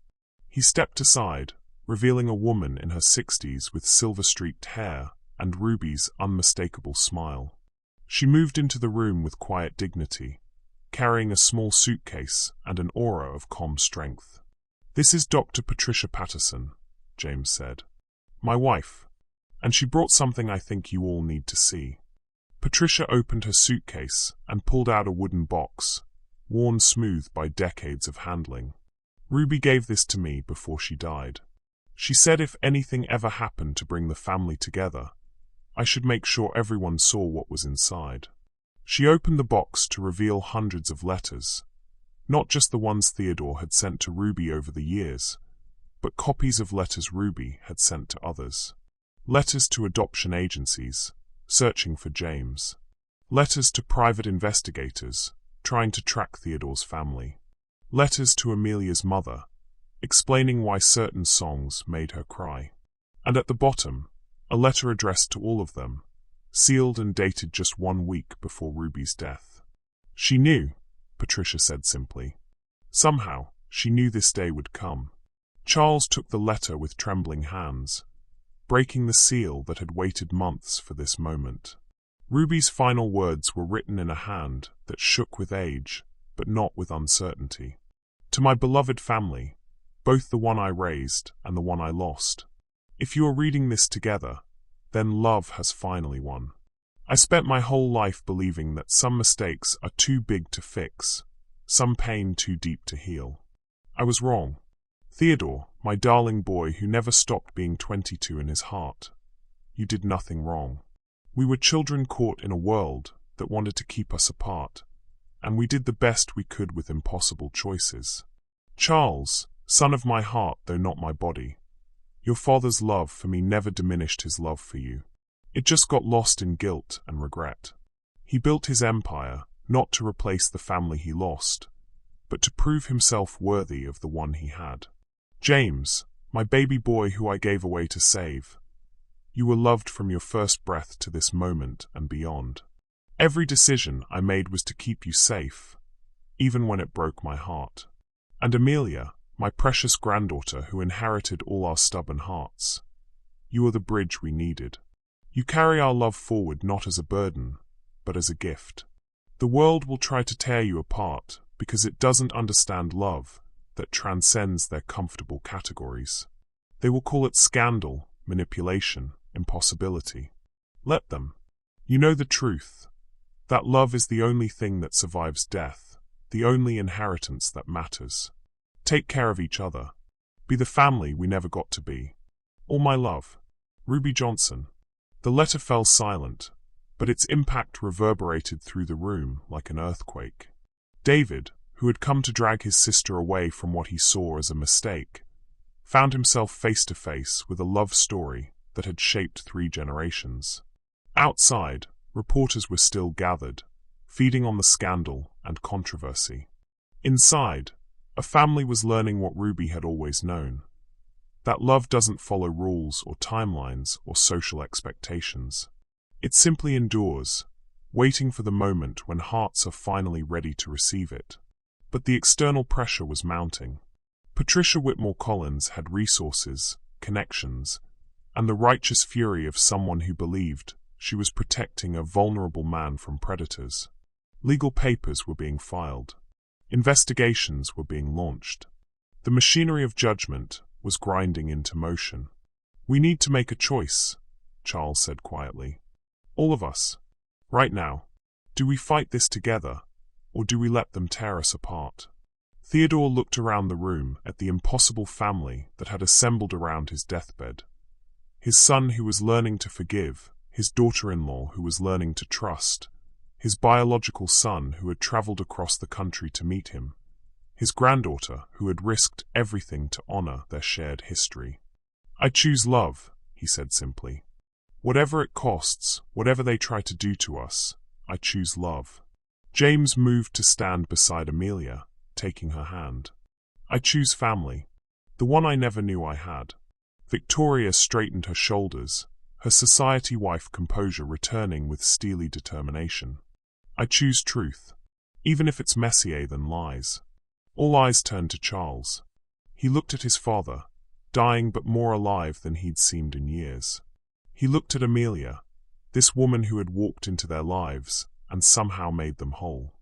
He stepped aside, revealing a woman in her 60s with silver-streaked hair and Ruby's unmistakable smile. She moved into the room with quiet dignity, carrying a small suitcase and an aura of calm strength. This is Dr. Patricia Patterson, James said. My wife. And she brought something I think you all need to see. Patricia opened her suitcase and pulled out a wooden box, worn smooth by decades of handling. Ruby gave this to me before she died. She said if anything ever happened to bring the family together, I should make sure everyone saw what was inside. She opened the box to reveal hundreds of letters, not just the ones Theodore had sent to Ruby over the years, but copies of letters Ruby had sent to others. Letters to adoption agencies, searching for James. Letters to private investigators, trying to track Theodore's family. Letters to Amelia's mother, explaining why certain songs made her cry. And at the bottom, a letter addressed to all of them, sealed and dated just 1 week before Ruby's death. She knew, Patricia said simply. Somehow, she knew this day would come. Charles took the letter with trembling hands, breaking the seal that had waited months for this moment. Ruby's final words were written in a hand that shook with age, but not with uncertainty. To my beloved family, both the one I raised and the one I lost. If you are reading this together, then love has finally won. I spent my whole life believing that some mistakes are too big to fix, some pain too deep to heal. I was wrong. Theodore, my darling boy who never stopped being 22 in his heart. You did nothing wrong. We were children caught in a world that wanted to keep us apart, and we did the best we could with impossible choices. Charles, son of my heart though not my body, your father's love for me never diminished his love for you. It just got lost in guilt and regret. He built his empire, not to replace the family he lost, but to prove himself worthy of the one he had. James, my baby boy who I gave away to save, you were loved from your first breath to this moment and beyond. Every decision I made was to keep you safe, even when it broke my heart. And Amelia, my precious granddaughter who inherited all our stubborn hearts, you are the bridge we needed. You carry our love forward not as a burden, but as a gift. The world will try to tear you apart because it doesn't understand love that transcends their comfortable categories. They will call it scandal, manipulation, impossibility. Let them. You know the truth, that love is the only thing that survives death, the only inheritance that matters. Take care of each other. Be the family we never got to be. All my love. Ruby Johnson. The letter fell silent, but its impact reverberated through the room like an earthquake. David, who had come to drag his sister away from what he saw as a mistake, found himself face to face with a love story that had shaped 3 generations. Outside, reporters were still gathered, feeding on the scandal and controversy. Inside, a family was learning what Ruby had always known, that love doesn't follow rules or timelines or social expectations. It simply endures, waiting for the moment when hearts are finally ready to receive it. But the external pressure was mounting. Patricia Whitmore Collins had resources, connections, and the righteous fury of someone who believed she was protecting a vulnerable man from predators. Legal papers were being filed. Investigations were being launched. The machinery of judgment was grinding into motion. We need to make a choice, Charles said quietly. All of us. Right now. Do we fight this together, or do we let them tear us apart? Theodore looked around the room at the impossible family that had assembled around his deathbed. His son who was learning to forgive, his daughter-in-law who was learning to trust, his biological son who had traveled across the country to meet him, his granddaughter who had risked everything to honor their shared history. I choose love, he said simply. Whatever it costs, whatever they try to do to us, I choose love. James moved to stand beside Amelia, taking her hand. I choose family, the one I never knew I had. Victoria straightened her shoulders, her society wife composure returning with steely determination. I choose truth, even if it's messier than lies. All eyes turned to Charles. He looked at his father, dying but more alive than he'd seemed in years. He looked at Amelia, this woman who had walked into their lives and somehow made them whole.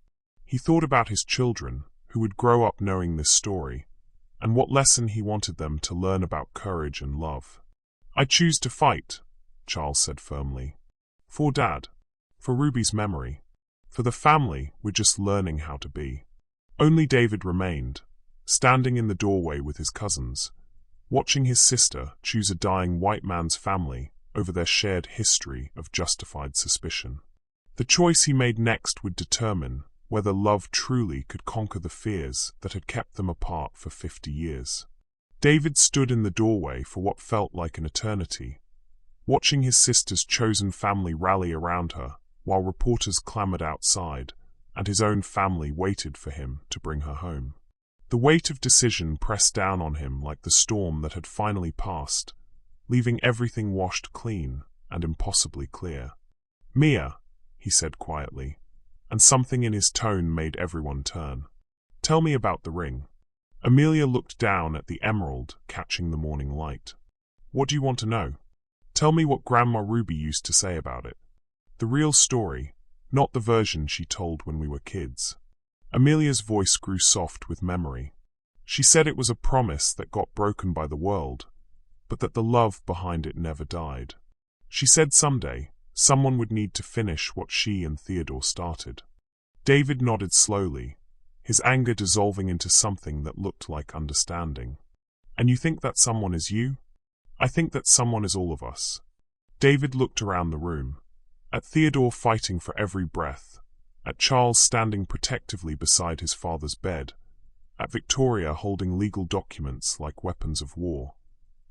He thought about his children, who would grow up knowing this story, and what lesson he wanted them to learn about courage and love. I choose to fight, Charles said firmly. For Dad, for Ruby's memory, for the family we're just learning how to be. Only David remained, standing in the doorway with his cousins, watching his sister choose a dying white man's family over their shared history of justified suspicion. The choice he made next would determine whether love truly could conquer the fears that had kept them apart for 50 years. David stood in the doorway for what felt like an eternity, watching his sister's chosen family rally around her while reporters clamored outside and his own family waited for him to bring her home. The weight of decision pressed down on him like the storm that had finally passed, leaving everything washed clean and impossibly clear. Mia, he said quietly, and something in his tone made everyone turn. Tell me about the ring. Amelia looked down at the emerald catching the morning light. What do you want to know? Tell me what Grandma Ruby used to say about it. The real story, not the version she told when we were kids. Amelia's voice grew soft with memory. She said it was a promise that got broken by the world, but that the love behind it never died. She said someday, someone would need to finish what she and Theodore started. David nodded slowly, his anger dissolving into something that looked like understanding. And you think that someone is you? I think that someone is all of us. David looked around the room. At Theodore fighting for every breath. At Charles standing protectively beside his father's bed. At Victoria holding legal documents like weapons of war.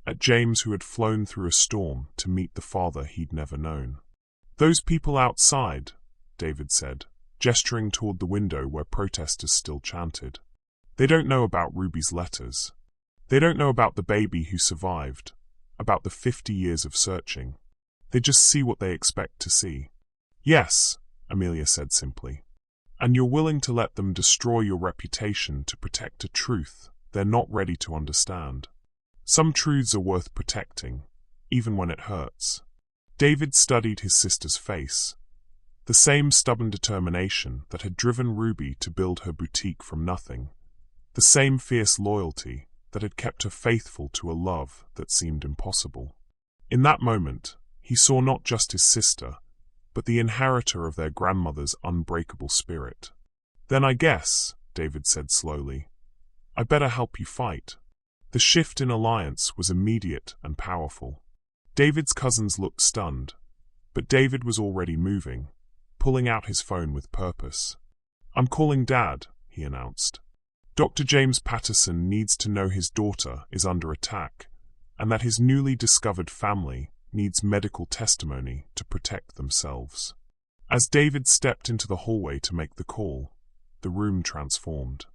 At James who had flown through a storm to meet the father he'd never known. Those people outside, David said, gesturing toward the window where protesters still chanted. They don't know about Ruby's letters. They don't know about the baby who survived, about the 50 years of searching. They just see what they expect to see. Yes, Amelia said simply. And you're willing to let them destroy your reputation to protect a truth they're not ready to understand. Some truths are worth protecting, even when it hurts. David studied his sister's face. The same stubborn determination that had driven Ruby to build her boutique from nothing. The same fierce loyalty that had kept her faithful to a love that seemed impossible. In that moment, he saw not just his sister, but the inheritor of their grandmother's unbreakable spirit. Then I guess, David said slowly, I better help you fight. The shift in alliance was immediate and powerful. David's cousins looked stunned, but David was already moving, pulling out his phone with purpose. I'm calling Dad, he announced. Dr. James Patterson needs to know his daughter is under attack, and that his newly discovered family needs medical testimony to protect themselves. As David stepped into the hallway to make the call, the room transformed.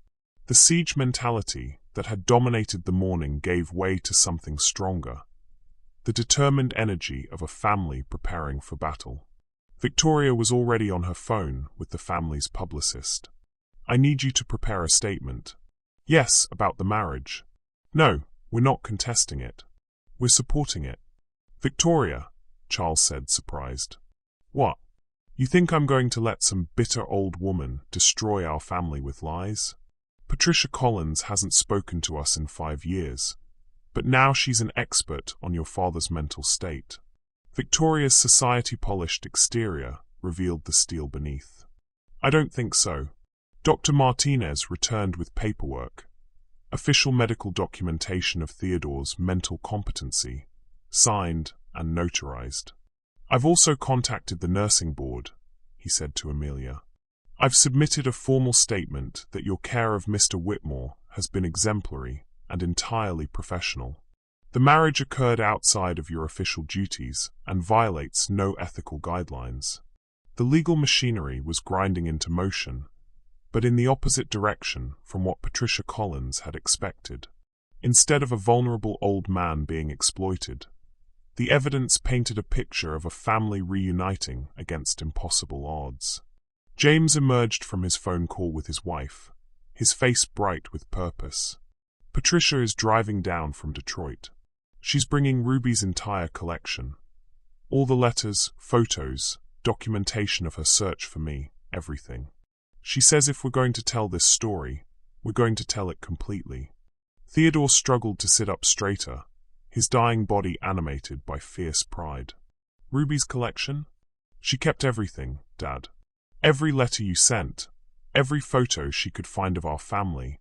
The siege mentality that had dominated the morning gave way to something stronger, the determined energy of a family preparing for battle. Victoria was already on her phone with the family's publicist. I need you to prepare a statement. Yes, about the marriage. No, we're not contesting it. We're supporting it. Victoria, Charles said, surprised. What? You think I'm going to let some bitter old woman destroy our family with lies? Patricia Collins hasn't spoken to us in 5 years, but now she's an expert on your father's mental state. Victoria's society-polished exterior revealed the steel beneath. I don't think so. Dr. Martinez returned with paperwork, official medical documentation of Theodore's mental competency, signed and notarized. I've also contacted the nursing board, he said to Amelia. I've submitted a formal statement that your care of Mr. Whitmore has been exemplary and entirely professional. The marriage occurred outside of your official duties and violates no ethical guidelines. The legal machinery was grinding into motion, but in the opposite direction from what Patricia Collins had expected. Instead of a vulnerable old man being exploited, the evidence painted a picture of a family reuniting against impossible odds. James emerged from his phone call with his wife, his face bright with purpose. Patricia is driving down from Detroit. She's bringing Ruby's entire collection. All the letters, photos, documentation of her search for me, everything. She says if we're going to tell this story, we're going to tell it completely. Theodore struggled to sit up straighter, his dying body animated by fierce pride. Ruby's collection? She kept everything, Dad. Every letter you sent, every photo she could find of our family,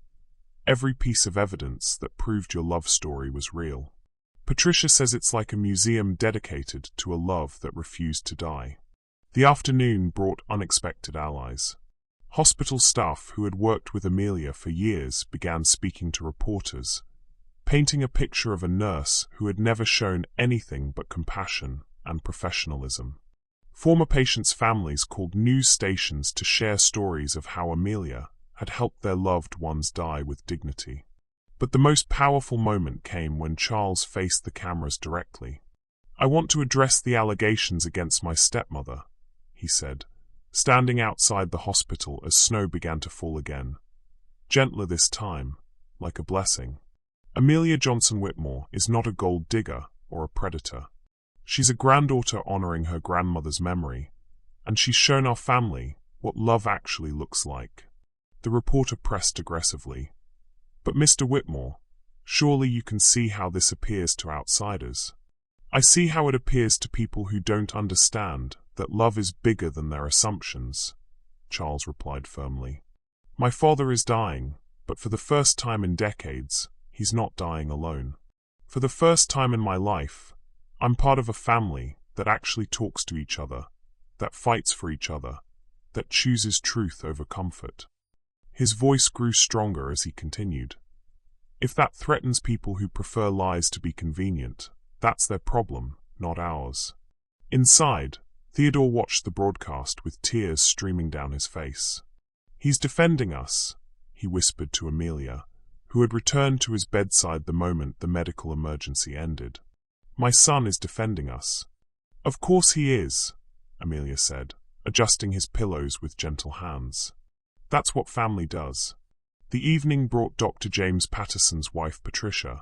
every piece of evidence that proved your love story was real. Patricia says it's like a museum dedicated to a love that refused to die. The afternoon brought unexpected allies. Hospital staff who had worked with Amelia for years began speaking to reporters, painting a picture of a nurse who had never shown anything but compassion and professionalism. Former patients' families called news stations to share stories of how Amelia had helped their loved ones die with dignity. But the most powerful moment came when Charles faced the cameras directly. I want to address the allegations against my stepmother, he said, standing outside the hospital as snow began to fall again. Gentler this time, like a blessing. Amelia Johnson Whitmore is not a gold digger or a predator. She's a granddaughter honoring her grandmother's memory, and she's shown our family what love actually looks like. The reporter pressed aggressively. But Mr. Whitmore, surely you can see how this appears to outsiders. I see how it appears to people who don't understand that love is bigger than their assumptions, Charles replied firmly. My father is dying, but for the first time in decades, he's not dying alone. For the first time in my life, I'm part of a family that actually talks to each other, that fights for each other, that chooses truth over comfort. His voice grew stronger as he continued. If that threatens people who prefer lies to be convenient, that's their problem, not ours. Inside, Theodore watched the broadcast with tears streaming down his face. He's defending us, he whispered to Amelia, who had returned to his bedside the moment the medical emergency ended. My son is defending us. Of course he is, Amelia said, adjusting his pillows with gentle hands. That's what family does. The evening brought Dr. James Patterson's wife Patricia,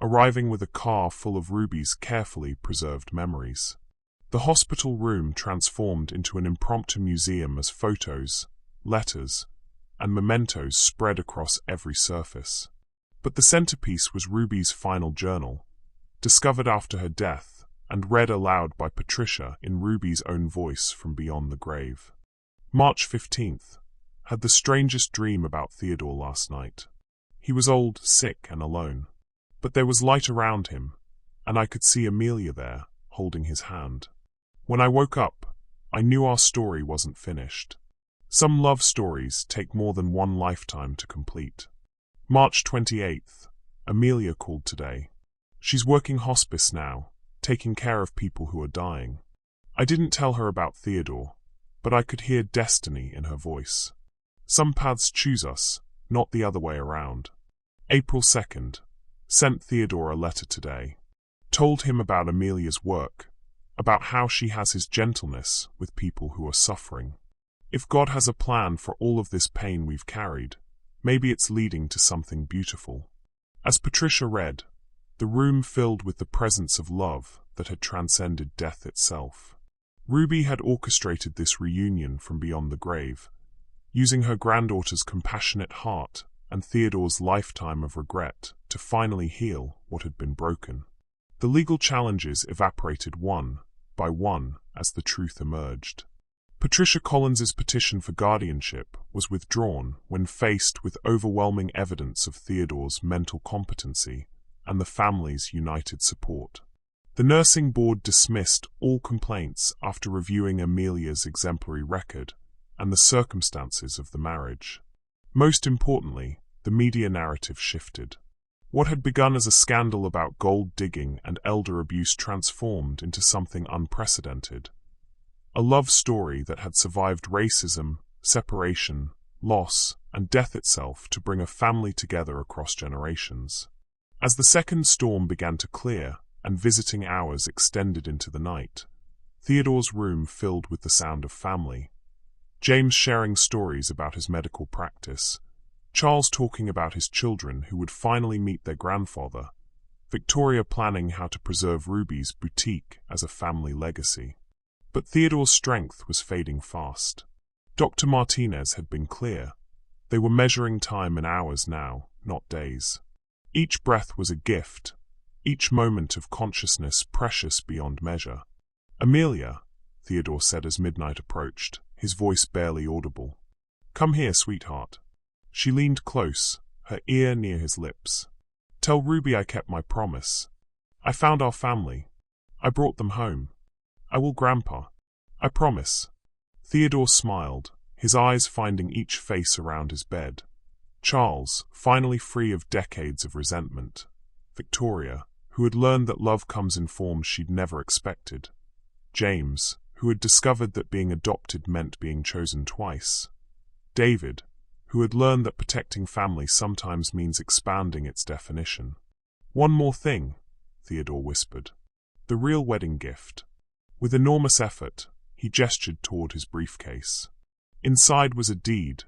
arriving with a car full of Ruby's carefully preserved memories. The hospital room transformed into an impromptu museum as photos, letters, and mementos spread across every surface. But the centerpiece was Ruby's final journal, discovered after her death and read aloud by Patricia in Ruby's own voice from beyond the grave. March 15th. Had the strangest dream about Theodore last night. He was old, sick, and alone. But there was light around him, and I could see Amelia there, holding his hand. When I woke up, I knew our story wasn't finished. Some love stories take more than one lifetime to complete. March 28th. Amelia called today. She's working hospice now, taking care of people who are dying. I didn't tell her about Theodore, but I could hear destiny in her voice. Some paths choose us, not the other way around. April 2nd. Sent Theodore a letter today. Told him about Amelia's work, about how she has his gentleness with people who are suffering. If God has a plan for all of this pain we've carried, maybe it's leading to something beautiful. As Patricia read, the room filled with the presence of love that had transcended death itself. Ruby had orchestrated this reunion from beyond the grave, using her granddaughter's compassionate heart and Theodore's lifetime of regret to finally heal what had been broken. The legal challenges evaporated one by one as the truth emerged. Patricia Collins's petition for guardianship was withdrawn when faced with overwhelming evidence of Theodore's mental competency and the family's united support. The nursing board dismissed all complaints after reviewing Amelia's exemplary record and the circumstances of the marriage. Most importantly, the media narrative shifted. What had begun as a scandal about gold digging and elder abuse transformed into something unprecedented. A love story that had survived racism, separation, loss, and death itself to bring a family together across generations. As the second storm began to clear and visiting hours extended into the night, Theodore's room filled with the sound of family. James sharing stories about his medical practice, Charles talking about his children who would finally meet their grandfather, Victoria planning how to preserve Ruby's boutique as a family legacy. But Theodore's strength was fading fast. Dr. Martinez had been clear. They were measuring time in hours now, not days. Each breath was a gift, each moment of consciousness precious beyond measure. Amelia, Theodore said as midnight approached, his voice barely audible. Come here, sweetheart. She leaned close, her ear near his lips. Tell Ruby I kept my promise. I found our family. I brought them home. I will, Grandpa. I promise. Theodore smiled, his eyes finding each face around his bed. Charles, finally free of decades of resentment. Victoria, who had learned that love comes in forms she'd never expected. James, who had discovered that being adopted meant being chosen twice. David, who had learned that protecting family sometimes means expanding its definition. One more thing, Theodore whispered. The real wedding gift. With enormous effort, he gestured toward his briefcase. Inside was a deed,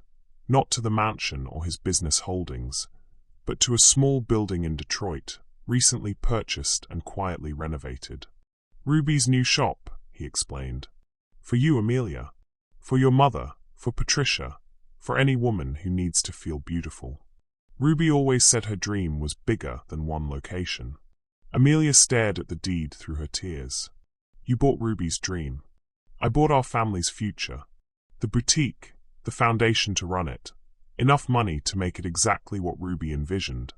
not to the mansion or his business holdings, but to a small building in Detroit, recently purchased and quietly renovated. Ruby's new shop, he explained. For you, Amelia. For your mother, for Patricia, for any woman who needs to feel beautiful. Ruby always said her dream was bigger than one location. Amelia stared at the deed through her tears. You bought Ruby's dream. I bought our family's future. The boutique, the foundation to run it, enough money to make it exactly what Ruby envisioned.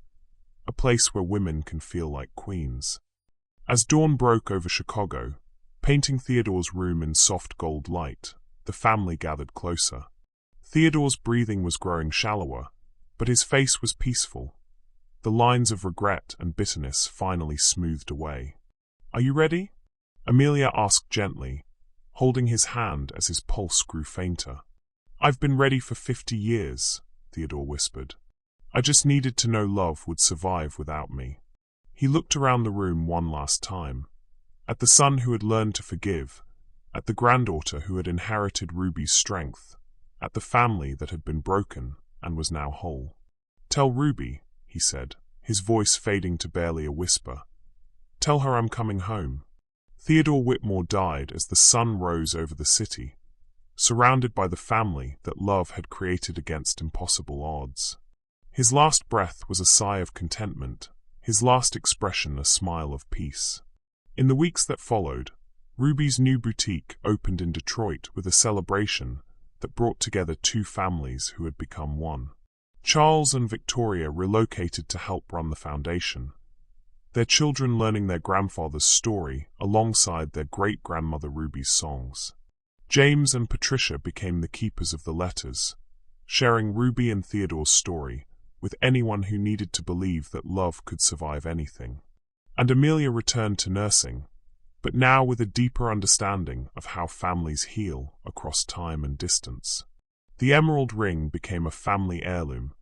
a place where women can feel like queens. As dawn broke over Chicago, painting Theodore's room in soft gold light, the family gathered closer. Theodore's breathing was growing shallower, but his face was peaceful. The lines of regret and bitterness finally smoothed away. "Are you ready?" Amelia asked gently, holding his hand as his pulse grew fainter. "I've been ready for 50 years, Theodore whispered. "I just needed to know love would survive without me." He looked around the room one last time, at the son who had learned to forgive, at the granddaughter who had inherited Ruby's strength, at the family that had been broken and was now whole. "Tell Ruby," he said, his voice fading to barely a whisper. "Tell her I'm coming home." Theodore Whitmore died as the sun rose over the city, surrounded by the family that love had created against impossible odds. His last breath was a sigh of contentment, his last expression a smile of peace. In the weeks that followed, Ruby's new boutique opened in Detroit with a celebration that brought together two families who had become one. Charles and Victoria relocated to help run the foundation, their children learning their grandfather's story alongside their great-grandmother Ruby's songs. James and Patricia became the keepers of the letters, sharing Ruby and Theodore's story with anyone who needed to believe that love could survive anything. And Amelia returned to nursing, but now with a deeper understanding of how families heal across time and distance. The emerald ring became a family heirloom,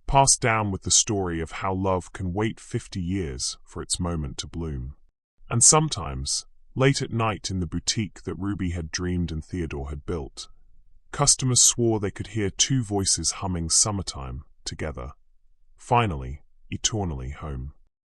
passed down with the story of how love can wait 50 years for its moment to bloom. And sometimes, late at night in the boutique that Ruby had dreamed and Theodore had built, customers swore they could hear two voices humming Summertime together, finally, eternally home.